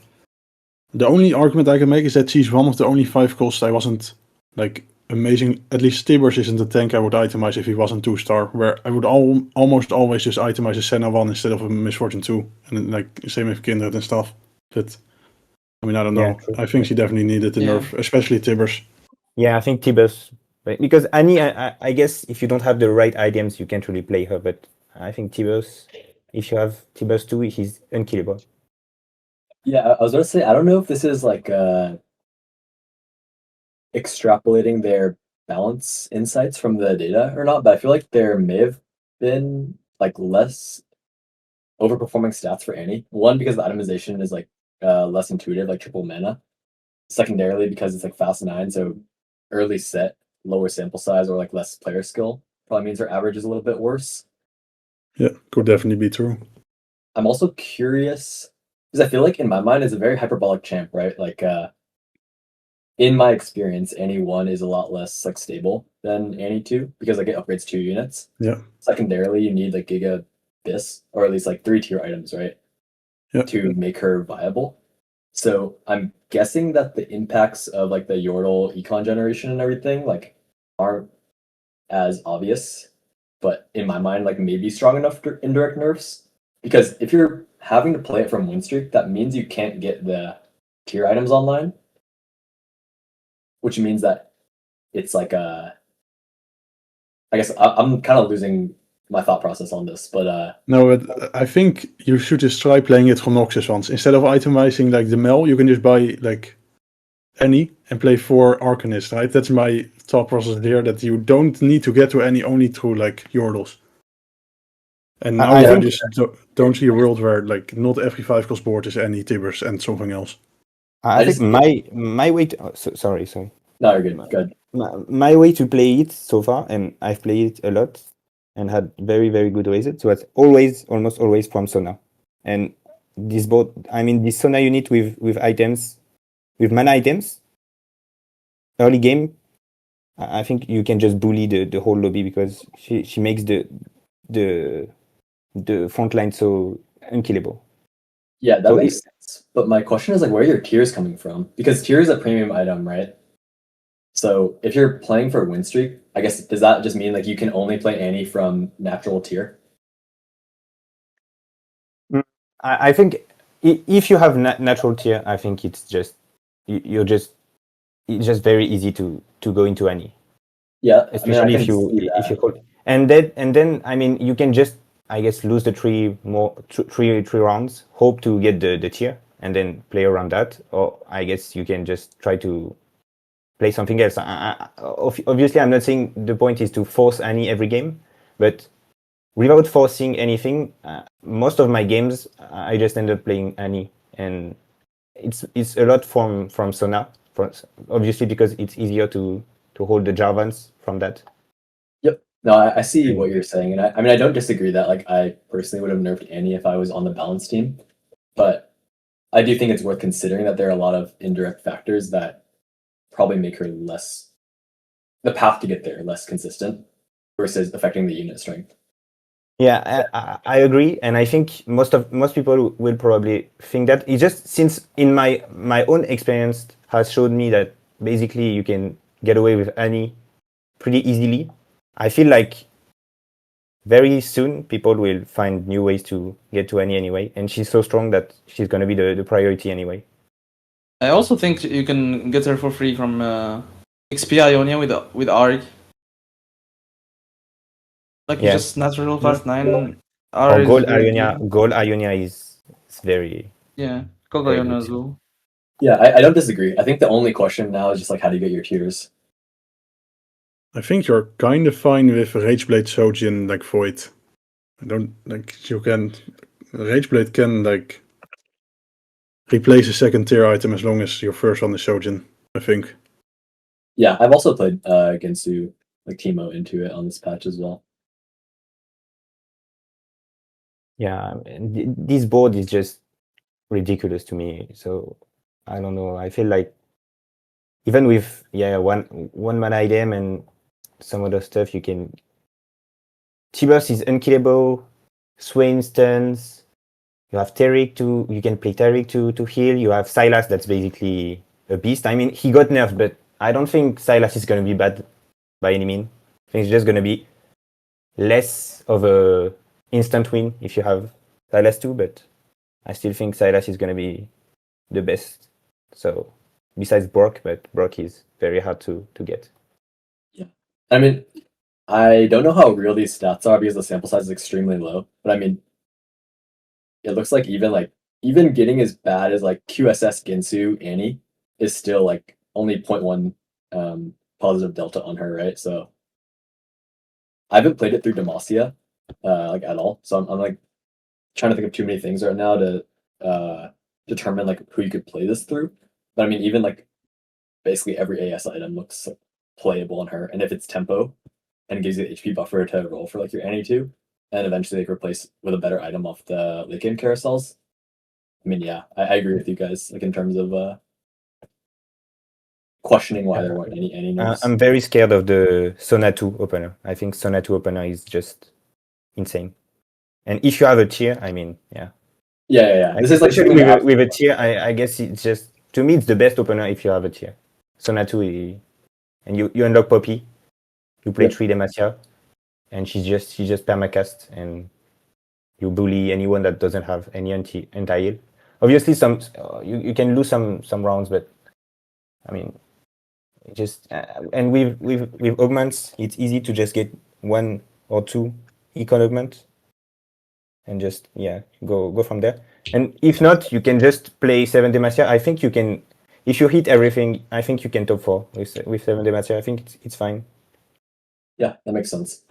The only argument I can make is that she's one of the only 5 costs I wasn't like amazing. At least Tibbers isn't a tank I would itemize if he wasn't 2-star, where I would almost always just itemize a Senna 1 instead of a Misfortune 2. And like same with Kindred and stuff. But I mean, I don't know. Yeah, true. I think she definitely needed the Yeah. nerf, especially Tibbers. Yeah, I think Tibbers, because Annie, I guess if you don't have the right items, you can't really play her. But I think T-Burst, if you have T-Burst 2, he's unkillable. Yeah, I was gonna say I don't know if this is like extrapolating their balance insights from the data or not, but I feel like there may have been like less overperforming stats for Annie. One, because the itemization is like less intuitive, like triple mana. Secondarily, because it's like fast 9, so early set, lower sample size, or like less player skill probably means her average is a little bit worse. Yeah, could definitely be true. I'm also curious because I feel like in my mind it's a very hyperbolic champ, right? Like in my experience, Annie 1 is a lot less like stable than Annie 2 because like it upgrades 2 units. Yeah. Secondarily, you need like Giga Bis, or at least like 3 tier items, right? Yeah. To make her viable. So I'm guessing that the impacts of like the Yordle econ generation and everything like aren't as obvious, but in my mind, like maybe strong enough for indirect nerfs. Because if you're having to play it from win streak, that means you can't get the tier items online, which means that it's like a. I guess I'm kind of losing my thought process on this, but No, but I think you should just try playing it from Noxus once. Instead of itemizing like the Mel, you can just buy like any and play 4 Arcanists, right? That's my thought process there, that you don't need to get to any only through like Yordles. And now I I think- just don't see a world where like not every 5-cost board is any Tibbers and something else. I think just- my way to sorry. no, you're good. Good. My way to play it so far, and I've played it a lot and had very, very good results, was almost always from Sona. And this board, I mean, this Sona unit with items, with mana items, early game, I think you can just bully the whole lobby because she makes the front line so unkillable. Yeah, that So makes sense. But my question is like, where are your tiers coming from? Because tier is a premium item, right? So if you're playing for a win streak, I guess does that just mean like you can only play Annie from natural tier? I think if you have natural tier, I think it's just it's just very easy to go into any. Yeah, Especially I can see if you that. hold, and then I mean you can just, I guess, lose the three rounds, hope to get the tier, and then play around that. Or I guess you can just try to play something else. Obviously, I'm not saying the point is to force any every game, but without forcing anything, most of my games I just end up playing Annie, and it's a lot from Sona, obviously because it's easier to hold the Jarvans from that. Yep. No, I see what you're saying, and I mean I don't disagree that like I personally would have nerfed Annie if I was on the balance team, but I do think it's worth considering that there are a lot of indirect factors that probably make her less the path to get there less consistent versus affecting the unit strength. Yeah, I agree, and I think most people will probably think that. It's just since in my own experience has showed me that basically you can get away with Annie pretty easily. I feel like very soon people will find new ways to get to Annie anyway, and she's so strong that she's gonna be the priority anyway. I also think you can get her for free from XP Ionia with Arg. Like Yeah. just natural fast 9. Or R is Gold very Ionia. good. Gold Ionia is very. Yeah, Gold very Ionia good. as well. Yeah, I don't disagree. I think the only question now is just like how do you get your tiers? I think you're kind of fine with Rageblade, Sojin, like Void. I don't like you can Rageblade can like replace a second tier item as long as your first one is Sojin, I think. Yeah, I've also played against you like Teemo into it on this patch as well. Yeah, and this board is just ridiculous to me. So I don't know. I feel like even with one mana item and some other stuff, you can. T-Burst is unkillable. Swain stuns. You have Taric you can play Taric to heal. You have Sylas that's basically a beast. I mean, he got nerfed, but I don't think Sylas is gonna be bad by any means. I think it's just gonna be less of a instant win if you have Sylas 2, but I still think Sylas is gonna be the best. So besides Brock, but Brock is very hard to get. I mean, I don't know how real these stats are because the sample size is extremely low. But I mean, it looks like even getting as bad as like QSS Ginsu Annie is still like only 0.1 positive delta on her, right? So I haven't played it through Demacia like at all. So I'm like trying to think of too many things right now to determine like who you could play this through. But I mean, even like basically every AS item looks like, playable on her, and if it's tempo and gives you the HP buffer to roll for like your Annie too, and eventually they can replace with a better item off the Lycan carousels. I mean, yeah, I agree with you guys like in terms of questioning why there weren't any nerfs. I'm very scared of the Sona 2 opener. I think Sona 2 opener is just insane. And if you have a tier, I mean, yeah. Yeah. This is like especially with a tier. I guess it's just, to me, it's the best opener if you have a tier. Sona 2, and you unlock Poppy, you play 3 Demacia, and she's just permacast, and you bully anyone that doesn't have any anti-heal. Obviously, you can lose some rounds, but I mean, just and with augments, it's easy to just get 1 or 2 econ augment, and just go from there. And if not, you can just play 7 Demacia. I think you can, if you hit everything, I think you can top 4 with 7 Demacia. I think it's fine. Yeah, that makes sense.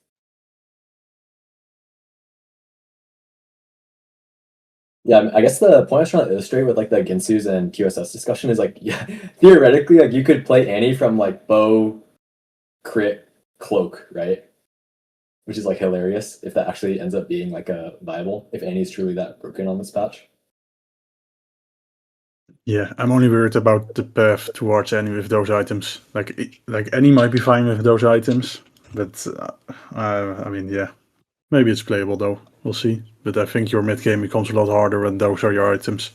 Yeah, I guess the point I was trying to illustrate with like the Ginsu's and QSS discussion is like, yeah, theoretically, like you could play Annie from like bow, crit, cloak, right? Which is like hilarious if that actually ends up being like a viable, if Annie's truly that broken on this patch. Yeah, I'm only worried about the path towards Annie with those items. Like Annie might be fine with those items, but I mean, yeah, maybe it's playable though. We'll see. But I think your mid game becomes a lot harder when those are your items.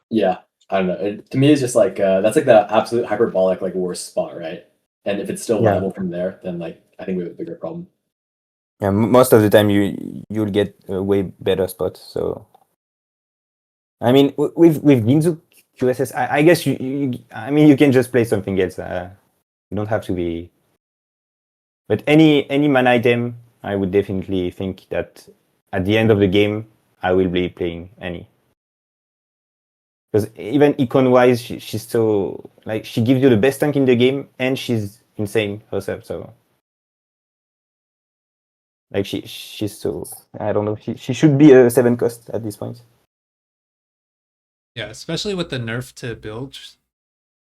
Yeah, I don't know. To me, it's just like that's like the absolute hyperbolic like worst spot, right? And if it's still viable from there, then like I think we have a bigger problem. Yeah, most of the time you'll get a way better spot. So, I mean, with Ginzu QSS, I guess I mean, you can just play something else. You don't have to be. But any mana item, I would definitely think that at the end of the game, I will be playing Annie. Because even econ wise, she's so like, she gives you the best tank in the game, and she's insane herself. So like she's so, I don't know, she should be a 7 cost at this point. Yeah, especially with the nerf to Bilge,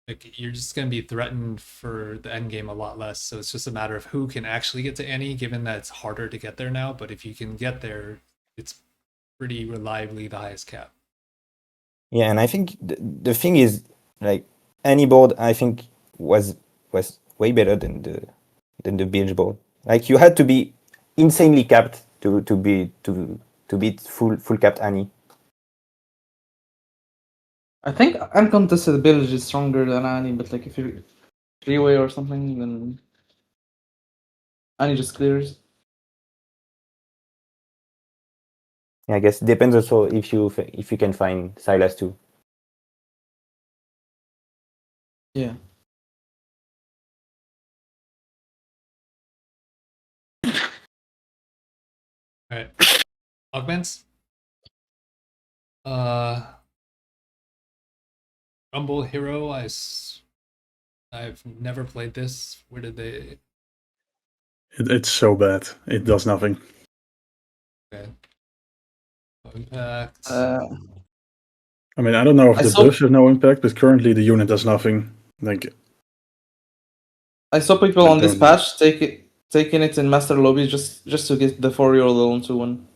like you're just gonna be threatened for the end game a lot less. So it's just a matter of who can actually get to Annie, given that it's harder to get there now. But if you can get there, it's pretty reliably the highest cap. Yeah, and I think the thing is, like, any board, I think was way better than the Bilge board. Like, you had to be insanely capped to beat full capped Annie. I think uncontested Bilge is stronger than Annie, but like if you 3-way or something, then Annie just clears. Yeah, I guess it depends also if you can find Silas too. Yeah. All right, augments. Rumble Hero. I've never played this. Where did they? It's so bad. It does nothing. Okay. Impact. I mean, I don't know if the buffs have no impact, but currently the unit does nothing. Like, I saw people on this patch taking it in master lobby just to get the 4-year-old onto one.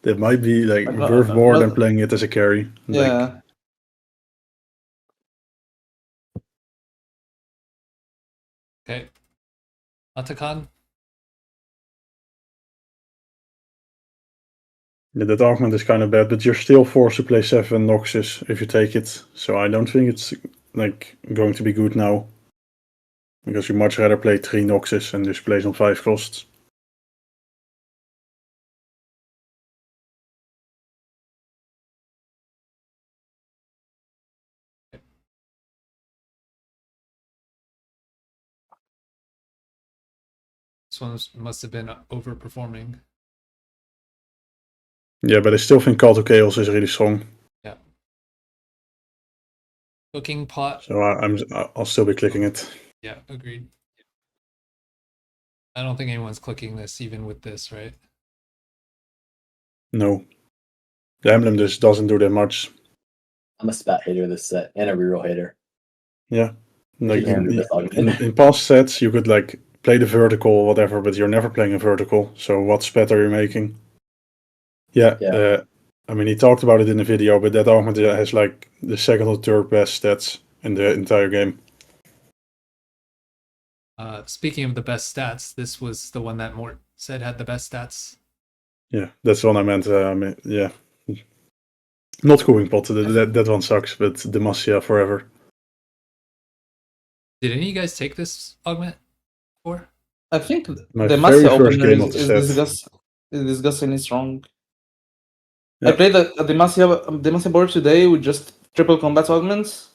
that might be like worth more than playing it as a carry. Yeah. Like, Okay. Atakan. yeah, that augment is kind of bad, but you're still forced to play 7 Noxus if you take it. So I don't think it's like going to be good now. Because you much rather play 3 Noxus and just play some 5 costs. This one must have been overperforming. Yeah, but I still think Call to Chaos is really strong. Yeah. Cooking pot. So I'll still be clicking it. Yeah, agreed. I don't think anyone's clicking this even with this, right? No. The emblem just doesn't do that much. I'm a spat hater this set and a reroll hater. Yeah. Like You can do this augment. in past sets you could like play the vertical or whatever, but you're never playing a vertical. So what spat are you making? Yeah. I mean, he talked about it in the video, but that augment has like the second or third best stats in the entire game. Speaking of the best stats, this was the one that Mort said had the best stats. Yeah, that's what I meant. Yeah. Not Cooking Pot, that one sucks, but Demacia forever. Did any of you guys take this augment before? I think My the very Master first opener game of the is set. disgustingly strong. Yeah. I played a Demacia board today with just triple combat augments,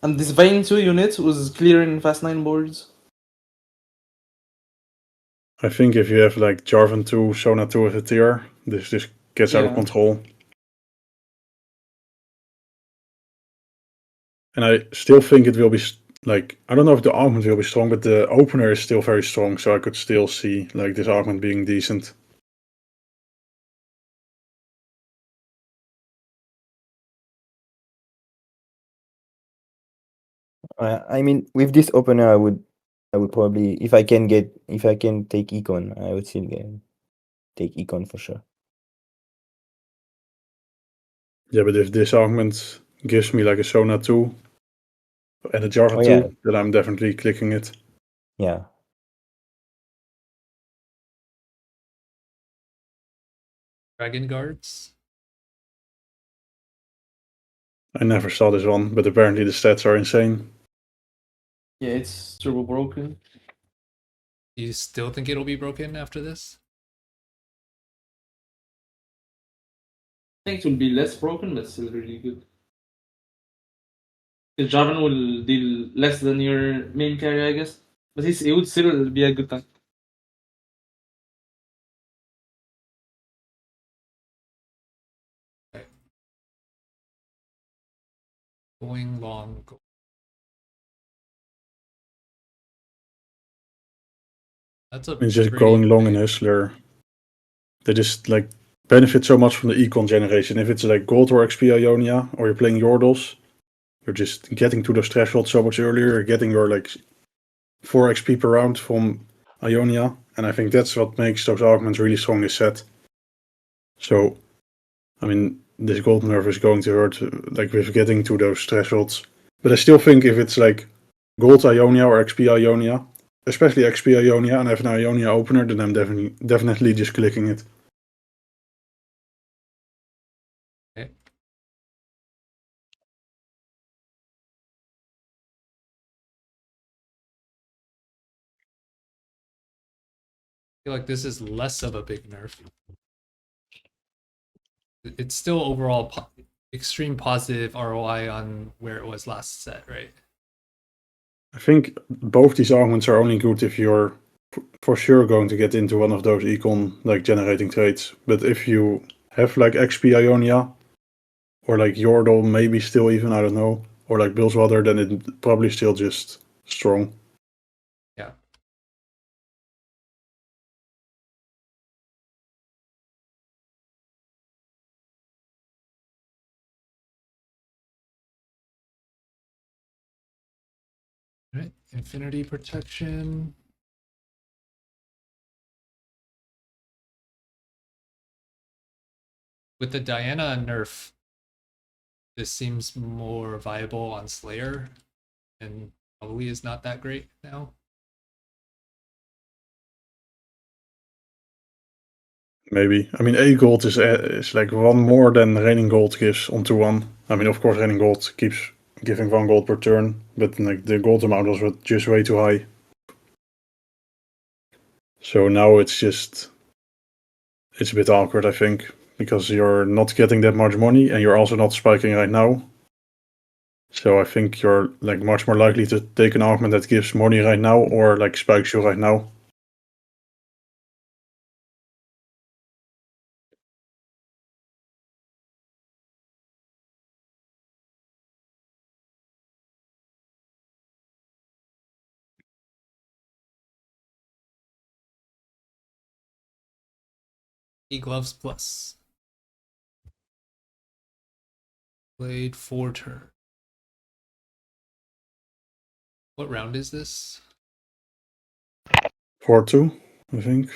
and this Vein 2 unit was clearing Fast 9 boards. I think if you have like Jarvan 2, Sona 2 with a tier, this just gets out of Yeah. control. And I still think it will be like, I don't know if the augment will be strong, but the opener is still very strong, so I could still see like this augment being decent. I mean, with this opener, I would probably, if I can take Econ, I would still take Econ for sure. Yeah, but if this augment gives me like a Sona 2 and a Jarvan Oh, 2, yeah. then I'm definitely clicking it. Yeah. Dragon guards. I never saw this one, but apparently the stats are insane. Yeah, it's turbo broken. Do you still think it'll be broken after this? I think it will be less broken, but still really good. The Jarvan will deal less than your main carry, I guess. But it would still be a good tank. Going long. That's a It's just pretty going long in big- Hustler. They just like benefit so much from the econ generation. If it's like gold or XP Ionia, or you're playing Yordles, you're just getting to those thresholds so much earlier. You're getting your like 4 XP per round from Ionia, and I think that's what makes those augments really strong this set. So, I mean, this gold nerf is going to hurt like with getting to those thresholds. But I still think if it's like gold Ionia or XP Ionia, especially XP Ionia, and I have an Ionia opener, then I'm definitely just clicking it. Okay. I feel like this is less of a big nerf. It's still overall extreme positive ROI on where it was last set, right? I think both these augments are only good if you're for sure going to get into one of those econ like generating traits. But if you have like XP Ionia or like Yordle, maybe still even, I don't know, or like Bilge, then it's probably still just strong. Yeah. Right, infinity protection. With the Diana nerf, this seems more viable on Slayer, and probably is not that great now. Maybe. I mean, a gold is like one more than raining gold gives onto one. I mean, of course, raining gold keeps giving 1 gold per turn, but like the gold amount was just way too high. So now it's a bit awkward, I think, because you're not getting that much money and you're also not spiking right now. So I think you're like much more likely to take an augment that gives money right now or like spikes you right now. gloves plus. Played 4 turns. What round is this? 4-2, I think.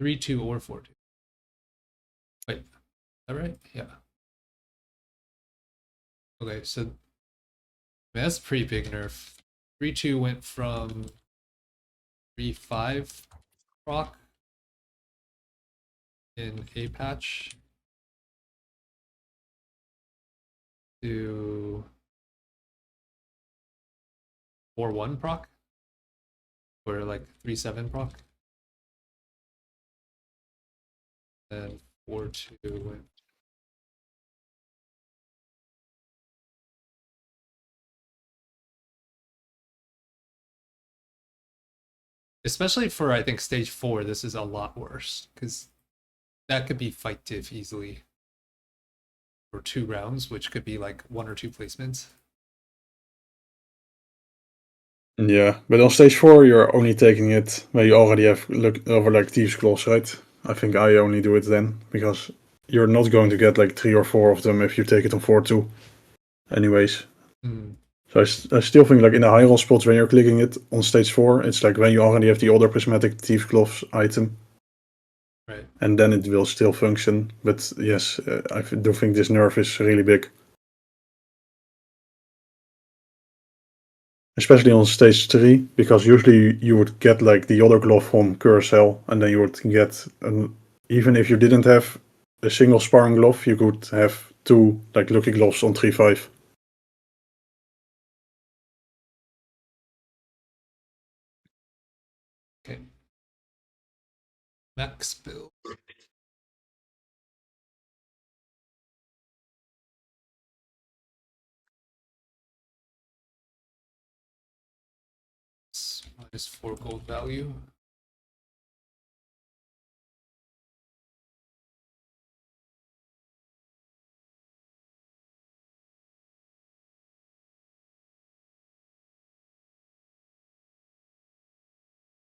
Three, 2, or 4-2. Wait, is that right? Yeah. Okay, so that's a pretty big nerf. 3-2 went from 3-5 proc in a patch to 4-1 proc, or like 3-7 proc. Then 4-2 went. Especially for, I think, stage 4, this is a lot worse, because that could be fight diff easily for 2 rounds, which could be like 1 or 2 placements. Yeah, but on stage 4, you're only taking it where you already have looked over like Thieves' Claws, right? I think I only do it then, because you're not going to get like 3 or 4 of them if you take it on 4-2. Anyways. So I still think like in the high roll spots when you're clicking it on stage 4, it's like when you already have the other prismatic Thieves' Claws item. Right. And then it will still function. But yes, I do think this nerf is really big. Especially on stage 3, because usually you would get like the other glove from Curacell, and then you would get, even if you didn't have a single sparring glove, you could have 2 like lucky gloves on 3-5. Okay. Max build. Minus 4 gold value.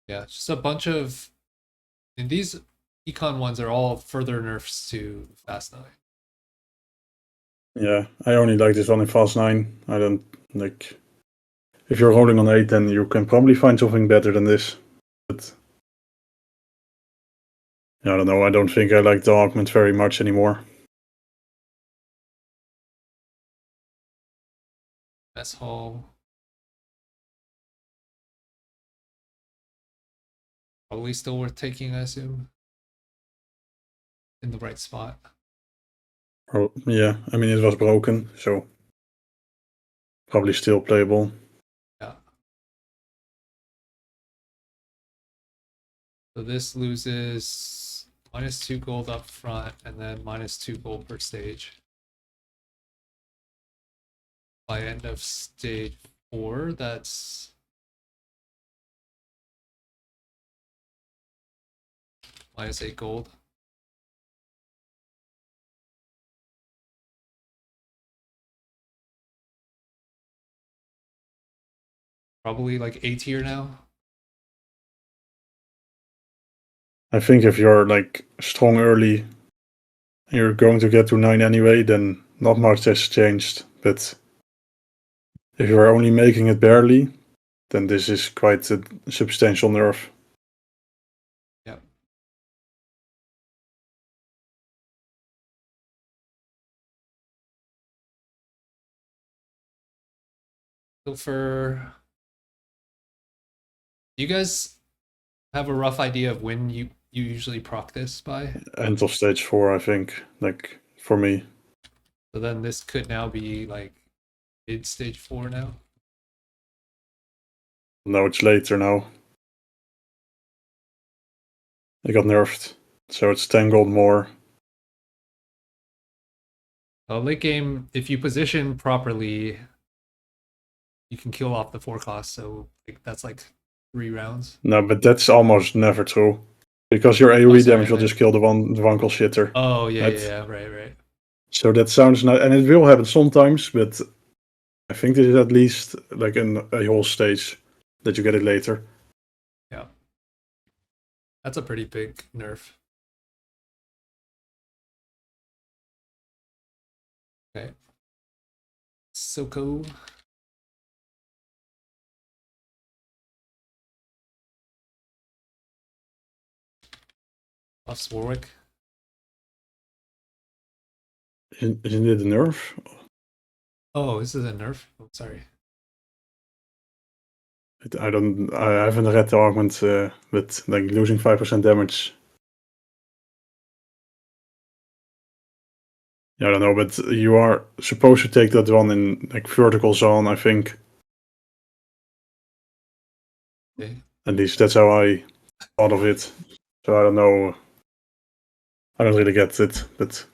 Yeah, just a bunch of, and these econ ones are all further nerfs to Fast 9. Yeah, I only like this one in Fast 9. I don't like. If you're rolling on 8, then you can probably find something better than this. But I don't know, I don't think I like the Augment very much anymore. Mess hall. Probably still worth taking, I assume. In the right spot. Oh, yeah, I mean, it was broken, so probably still playable. Yeah. So this loses minus 2 gold up front and then minus 2 gold per stage. By end of stage 4, that's minus 8 gold. Probably like A tier now. I think if you're like strong early, and you're going to get to 9 anyway, then not much has changed. But if you're only making it barely, then this is quite a substantial nerf. Yep. So for you guys have a rough idea of when you usually proc this by? End of stage 4, I think, like for me. So then this could now be like mid stage 4 now. No, it's later now. It got nerfed, so it's 10 gold more. Late game, if you position properly, you can kill off the 4 cost. So like, that's like 3 rounds. No, but that's almost never true. Because your AoE sorry, damage will man. just kill the one call shitter. Oh yeah, That's- yeah, right. So that sounds nice, and it will happen sometimes, but I think this is at least like a whole stage that you get it later. Yeah, that's a pretty big nerf. Okay, Soko. Buffs Warwick. Isn't it a nerf? Oh, this is a nerf. Oh, sorry. I haven't read the augment, but like losing 5% damage. Yeah, I don't know, but you are supposed to take that one in like vertical zone, I think. Okay. At least that's how I thought of it. So I don't know. I don't really get it, but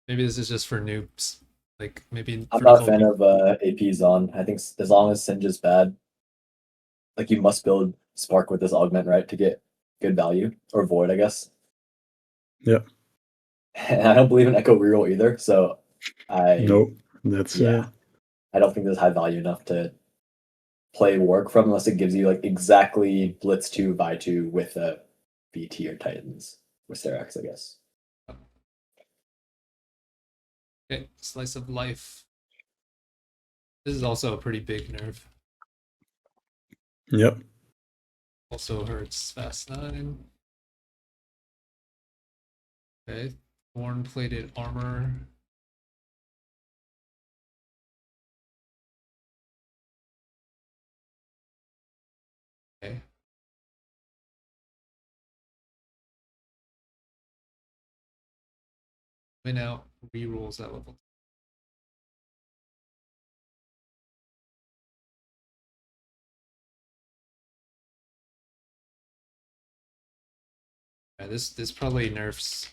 Maybe this is just for noobs. Like maybe I'm for not a fan Kobe. of AP Zon. I think as long as Singe is bad, like you must build Spark with this augment, right, to get good value, or Void, I guess. Yeah. And I don't believe in Echo Reroll either, so no, that's yeah. I don't think there's high value enough to play work from unless it gives you like exactly Blitz 2, Vi 2 with a BT or Titans with Serax, I guess. Okay, Slice of Life. This is also a pretty big nerf. Yep. Also hurts Fast 9. Okay, Thorn Plated Armor. Okay. Win out rerolls at level. Yeah, this probably nerfs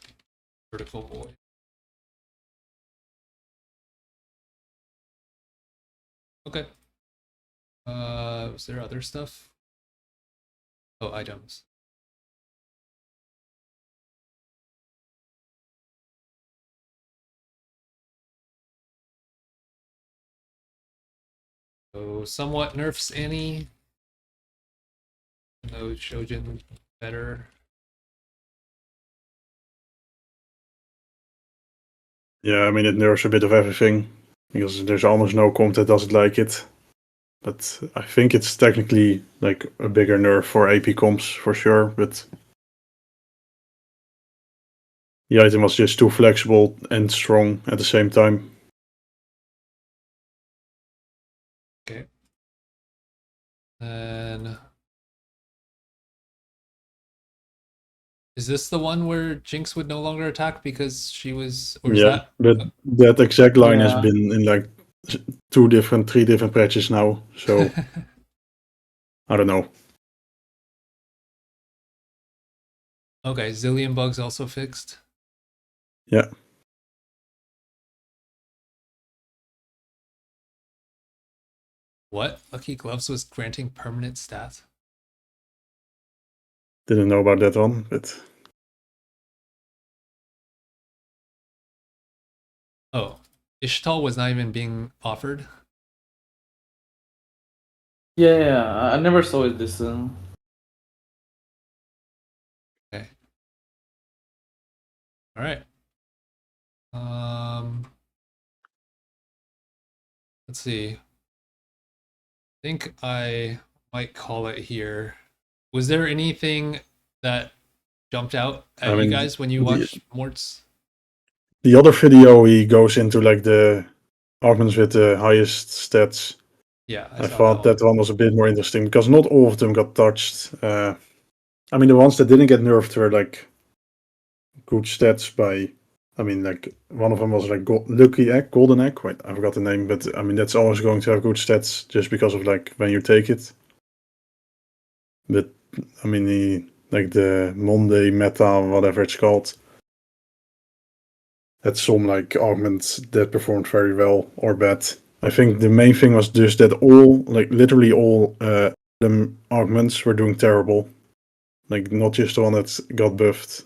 Vertical Void. Okay. Was there other stuff? Oh, items. So somewhat nerfs Annie. No Shojin better. Yeah, I mean, it nerfs a bit of everything because there's almost no comp that doesn't like it. But I think it's technically like a bigger nerf for AP comps for sure. But the item was just too flexible and strong at the same time. Okay. And is this the one where Jinx would no longer attack because she was, or is Yeah, that but that exact line has Yeah. been in like 3 different patches now. So I don't know. okay, Zillion Bugs also fixed. Yeah. What? Lucky Gloves was granting permanent stats? Didn't know about that one, but Oh, Ishtal was not even being offered. Yeah, I never saw it this. Okay. All right. Let's see. I think I might call it here. Was there anything that jumped out at I you mean, guys when you watched Mort's? the other video he goes into like the augments with the highest stats. Yeah, I saw thought that one was a bit more interesting because not all of them got touched. I mean, the ones that didn't get nerfed were like good stats by. I mean, like one of them was like Lucky Egg, Golden Egg. Wait, I forgot the name, but I mean that's always going to have good stats just because of like when you take it. But I mean, the Monday meta, whatever it's called, had some like augments that performed very well or bad. I think the main thing was just that literally all them augments were doing terrible. Like not just the one that got buffed.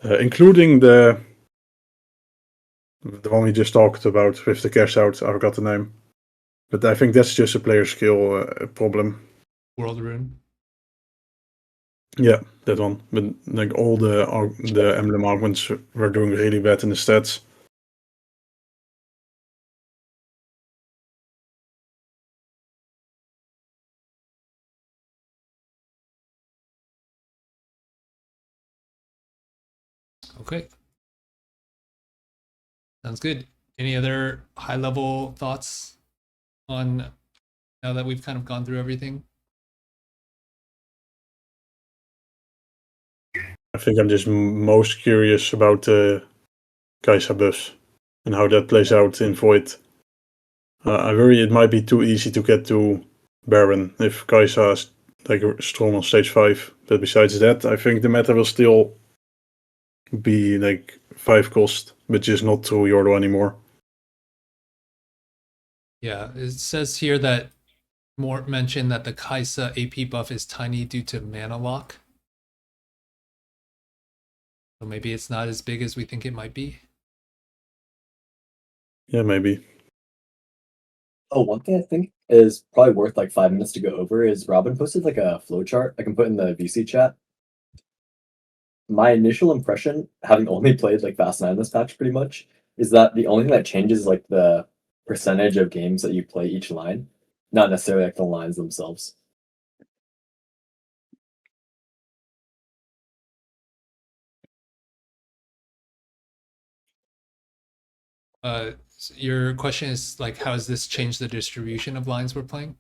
Including the one we just talked about with the cash out, I forgot the name. But I think that's just a player skill problem. World Rune. Yeah, that one. But like all the emblem augments were doing really bad in the stats. Okay. Sounds good. Any other high level thoughts on now that we've kind of gone through everything? I think I'm just most curious about the Kai'Sa buffs and how that plays out in Void. I worry it might be too easy to get to Baron if Kai'Sa is like strong on stage 5. But besides that, I think the meta will still be like 5 cost, but just not through Yordle anymore. Yeah, it says here that Mort mentioned that the Kai'Sa AP buff is tiny due to mana lock. So maybe it's not as big as we think it might be. Yeah, maybe. Oh, one thing I think is probably worth like 5 minutes to go over is Robin posted like a flowchart I can put in the VC chat. My initial impression, having only played like Fast 9 this patch pretty much, is that the only thing that changes is like the percentage of games that you play each line, not necessarily like the lines themselves. Your question is like, how has this changed the distribution of lines we're playing?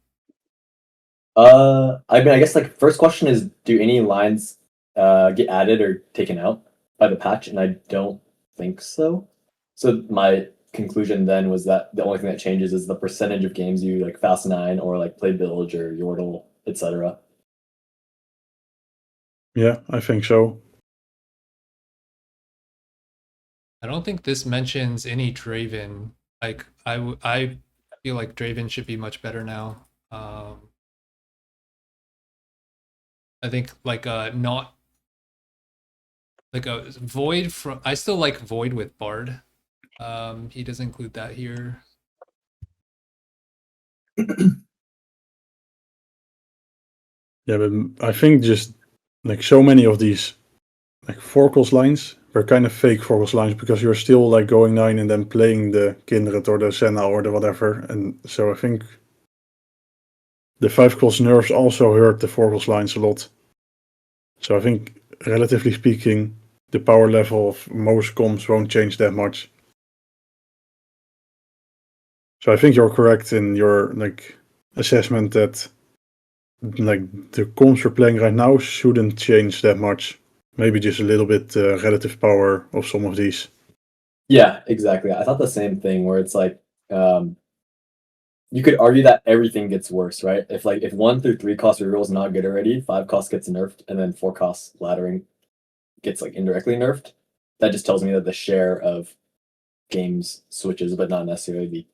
I mean, I guess like first question is, do any lines get added or taken out by the patch? And I don't think so. So my conclusion then was that the only thing that changes is the percentage of games you like Fast 9 or like play Bilge or Yordle, etc. Yeah, I think so. I don't think this mentions any Draven. Like I feel like Draven should be much better now. I think like not like a Void from. I still like Void with Bard. He doesn't include that here. Yeah, but I think just like so many of these like 4-cost lines were kind of fake 4-cost lines because you're still like going 9 and then playing the Kindred or the Senna or the whatever. And so I think the 5-cost nerfs also hurt the 4-cost lines a lot. So I think relatively speaking, the power level of most comps won't change that much. So I think you're correct in your like assessment that like the comps we're playing right now shouldn't change that much. Maybe just a little bit relative power of some of these. Yeah, exactly. I thought the same thing where it's like you could argue that everything gets worse, right? If 1 through 3 cost reroll is not good already, 5 cost gets nerfed, and then 4 cost laddering gets like indirectly nerfed. That just tells me that the share of games switches, but not necessarily the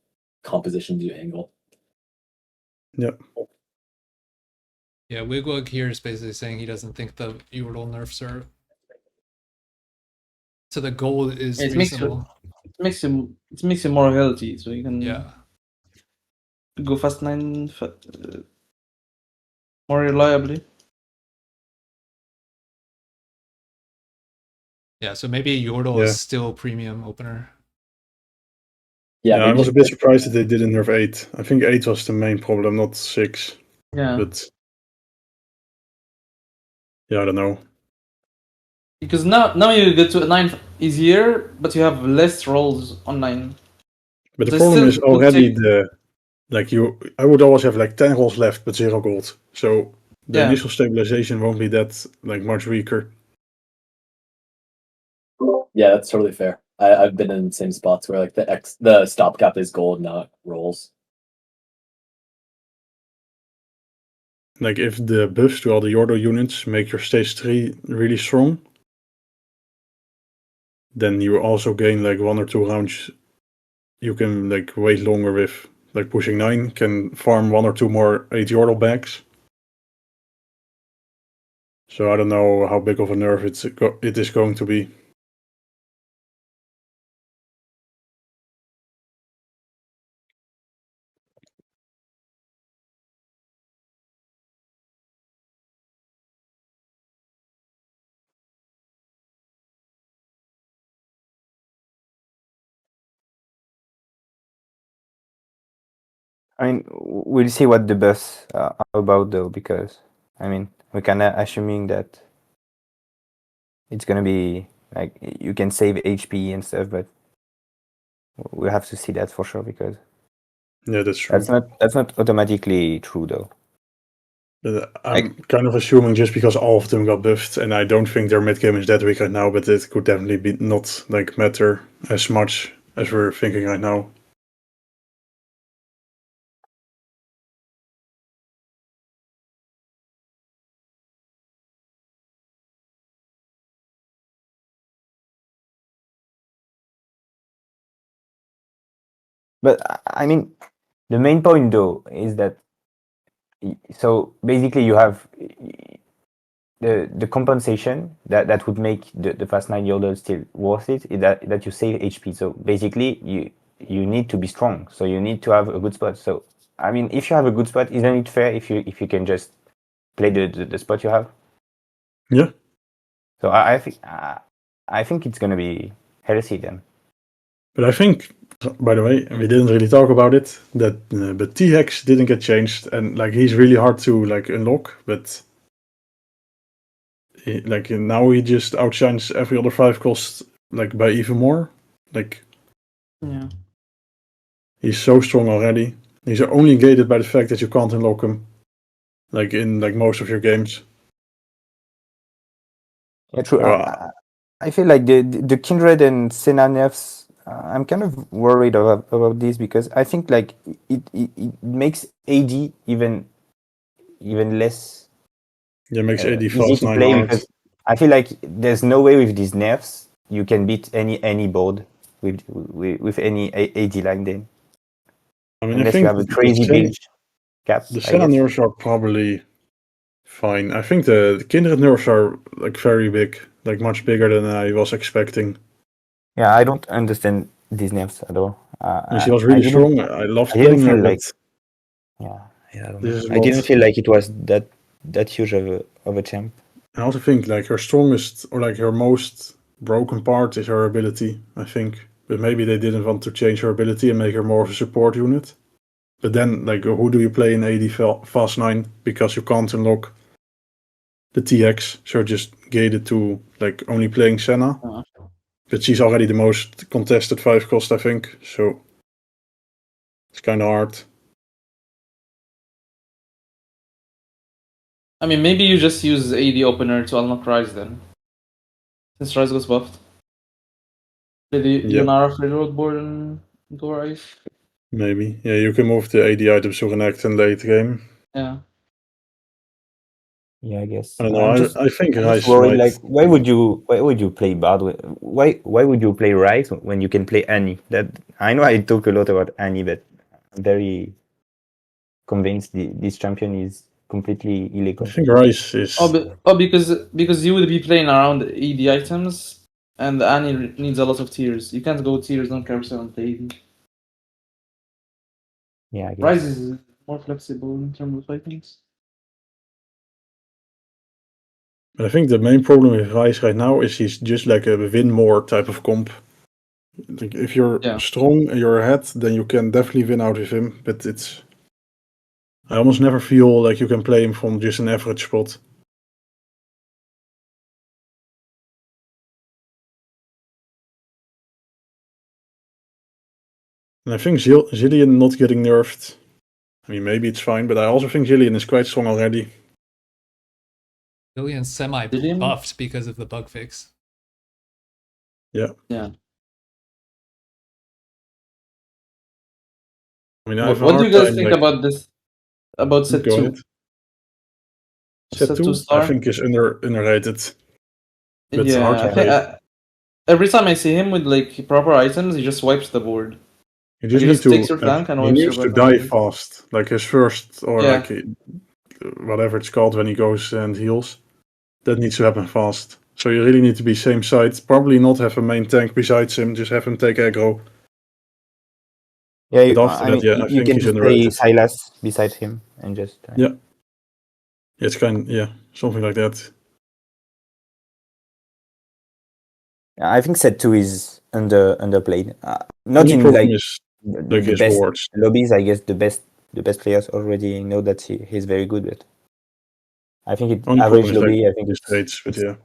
compositions you angle. Yep. Yeah, Wigwag here is basically saying he doesn't think the Yordle nerfs are. So the goal is It reasonable. makes you more healthy, so you can go Fast 9 more reliably. Yeah, so maybe Yordle is still premium opener. Yeah, I was a bit surprised that they didn't nerf 8. I think 8 was the main problem, not 6. Yeah. But yeah, I don't know. Because now you get to a 9 easier, but you have less rolls on 9. But the problem is already I would always have like 10 rolls left but 0 gold. So the initial stabilization won't be that like much weaker. Yeah, that's totally fair. I've been in the same spots where like the stopgap is gold, not rolls. Like if the buffs to all the Yordle units make your stage 3 really strong, then you also gain like 1 or 2 rounds. You can like wait longer with like pushing 9, can farm 1 or 2 more 8 Yordle bags. So I don't know how big of a nerf it is going to be. I mean, we'll see what the buffs are about though, because I mean, we're kind of assuming that it's gonna be like you can save HP and stuff, but we'll have to see that for sure, because Yeah, that's true. that's not automatically true though. But I'm kind of assuming just because all of them got buffed, and I don't think their mid game is that weak right now, but it could definitely be not like matter as much as we're thinking right now. But I mean, the main point though is that so basically you have the compensation that would make the fast 9 Yordle still worth it is that you save HP. So basically you need to be strong. So you need to have a good spot. So I mean, if you have a good spot, isn't it fair if you can just play the spot you have? Yeah. So I think it's gonna be healthy then. But I think, by the way, we didn't really talk about it, that but T-Hex didn't get changed, and like he's really hard to like unlock, but now he just outshines every other 5 cost like by even more. Like Yeah. he's so strong already. He's only gated by the fact that you can't unlock him, like in like most of your games. Yeah, true. So, I feel like the Kindred and Senna nerfs. I'm kind of worried about this because I think like it makes AD even less yeah, makes AD easy fast to 9 play, hard. because I feel like there's no way with these nerfs you can beat any board with any AD line then. I mean, Unless I you think have a crazy Bilge cap, the I Senna guess. nerfs are probably fine. I think the Kindred nerfs are like very big, like much bigger than I was expecting. Yeah, I don't understand these nerfs at all. And she was really strong. I loved I didn't playing her, feel like but I don't this know. is I didn't not. feel like it was that huge of a champ. I also think like her strongest or like her most broken part is her ability, I think. But maybe they didn't want to change her ability and make her more of a support unit. But then, like, who do you play in AD Fast 9? Because you can't unlock the TX, so just gated to like only playing Senna. But she's already the most contested 5 cost, I think, so it's kind of hard. I mean, maybe you just use AD opener to unlock Rise then. Since Rise was buffed. Play the Yonara Railroad board and go Rise. Maybe. Yeah, you can move the AD items to connect in late game. Yeah. Yeah, I guess. I don't know. I think Rise worried, might. like, why would you play Bard? Why would you play Rise when you can play Annie? That I know I talk a lot about Annie, but I'm very convinced this champion is completely illegal. I think Rise is. Because you will be playing around AD items, and Annie needs a lot of tiers. You can't go tiers on carousel and play AD. Yeah, I guess. Rise is more flexible in terms of items. I think the main problem with Rise right now is he's just like a win more type of comp. Like if you're strong and you're ahead, then you can definitely win out with him. But it's. I almost never feel like you can play him from just an average spot. And I think Zillion not getting nerfed. I mean, maybe it's fine, but I also think Zillion is quite strong already. Zillion's semi-buffed because of the bug fix. Yeah. Yeah. I mean, what do you guys think about this? About set 2? Set 2, I think, is underrated. But hard to play. every time I see him with like proper items, he just wipes the board. You just He need just to. takes your tank and He wipes your needs to weapon. die fast, like his first or Yeah. like whatever it's called when he goes and heals. That needs to happen fast. So you really need to be same side. Probably not have a main tank besides him. Just have him take aggro. Yeah, But after I that, mean, yeah, I you think can he's just play underrated. Silas beside him and just. Yeah. It's something like that. I think set 2 is underplayed. Not Only in problem like is the his best wards. lobbies. I guess the best players already know that he's very good, but I think it Only average problem is lobby. like I think his trades, but yeah.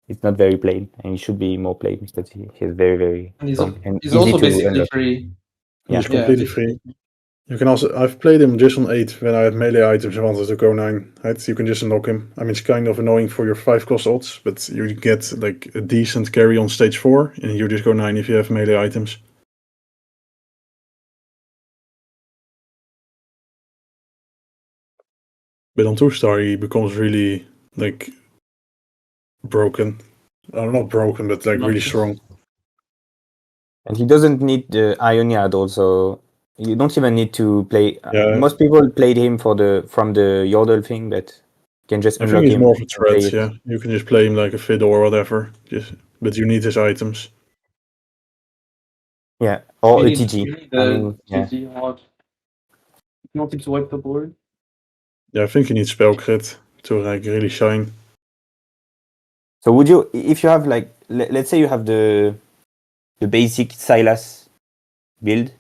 it's not very played, and he should be more played because he's very And he's strong and he's easy also to basically unlock. free. Yeah. He's completely free. You can also. I've played him just on 8 when I had melee items and wanted to go 9. Right? You can just unlock him. I mean, it's kind of annoying for your 5 cost odds, but you get like a decent carry on stage 4, and you just go 9 if you have melee items. But on 2-star, he becomes really like broken. Not broken, but like really strong. And he doesn't need the Ioniad also. You don't even need to play. Yeah. Most people played him from the Yordle thing, but you can just I unlock think he's him. more of a and play threat. it. Yeah, you can just play him like a Fiddle or whatever. But you need his items. Yeah, or You a need- TG. you need I the mean, yeah. TG hard. You want him to wipe the board? Yeah, I think you need spell crit to like really shine. So would you, if you have like, let's say you have the basic Silas build,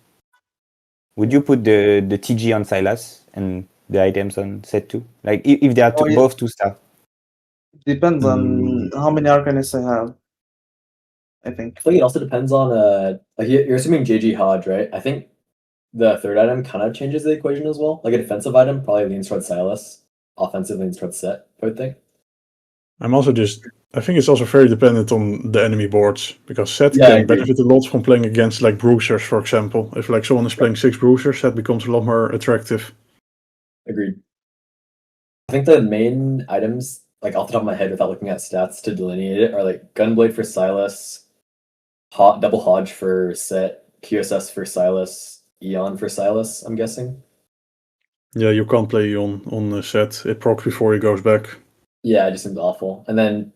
would you put the TG on Silas and the items on set 2? Like if they are Oh, yeah. both 2-star. Depends on how many Arcanists I have. I think. I think it also depends on like you're assuming JG Hodge, right? I think the third item kind of changes the equation as well. Like a defensive item probably leans towards Silas, offensive leans towards Set, I would think. I think it's also very dependent on the enemy boards because Set Yeah, I can agree. benefit a lot from playing against like bruisers, for example. If like someone is playing 6 bruisers, Set becomes a lot more attractive. Agreed. I think the main items, like off the top of my head without looking at stats to delineate it, are like Gunblade for Silas, Double Hodge for Set, QSS for Silas, Eon for Silas, I'm guessing. Yeah, you can't play on Set. It procs before he goes back. Yeah, it just seems awful. And then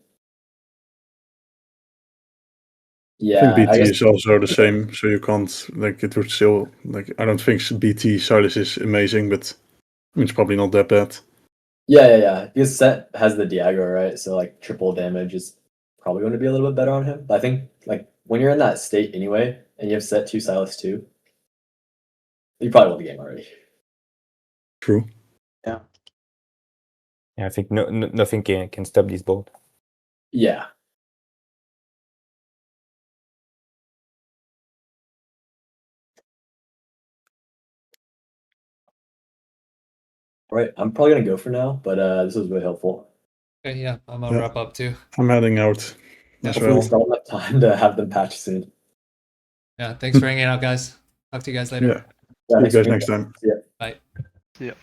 I think BT guess is also the same, so you can't like it would still like I don't think BT Silas is amazing, but I mean, it's probably not that bad. Yeah. Because Set has the Diago, right? So like triple damage is probably going to be a little bit better on him. But I think like when you're in that state anyway, and you have Set 2, Silas 2, you probably won the game already. True. Yeah, I think nothing can stop this board. Yeah. Right. I'm probably gonna go for now, but this was really helpful. Okay, yeah, I'm gonna wrap up too. I'm heading out Yeah. as Hopefully we well. still have enough time to have them patch soon. Yeah, thanks for hanging out, guys. Talk to you guys later. Yeah. See you thanks guys for next time. being here. Bye. Yeah.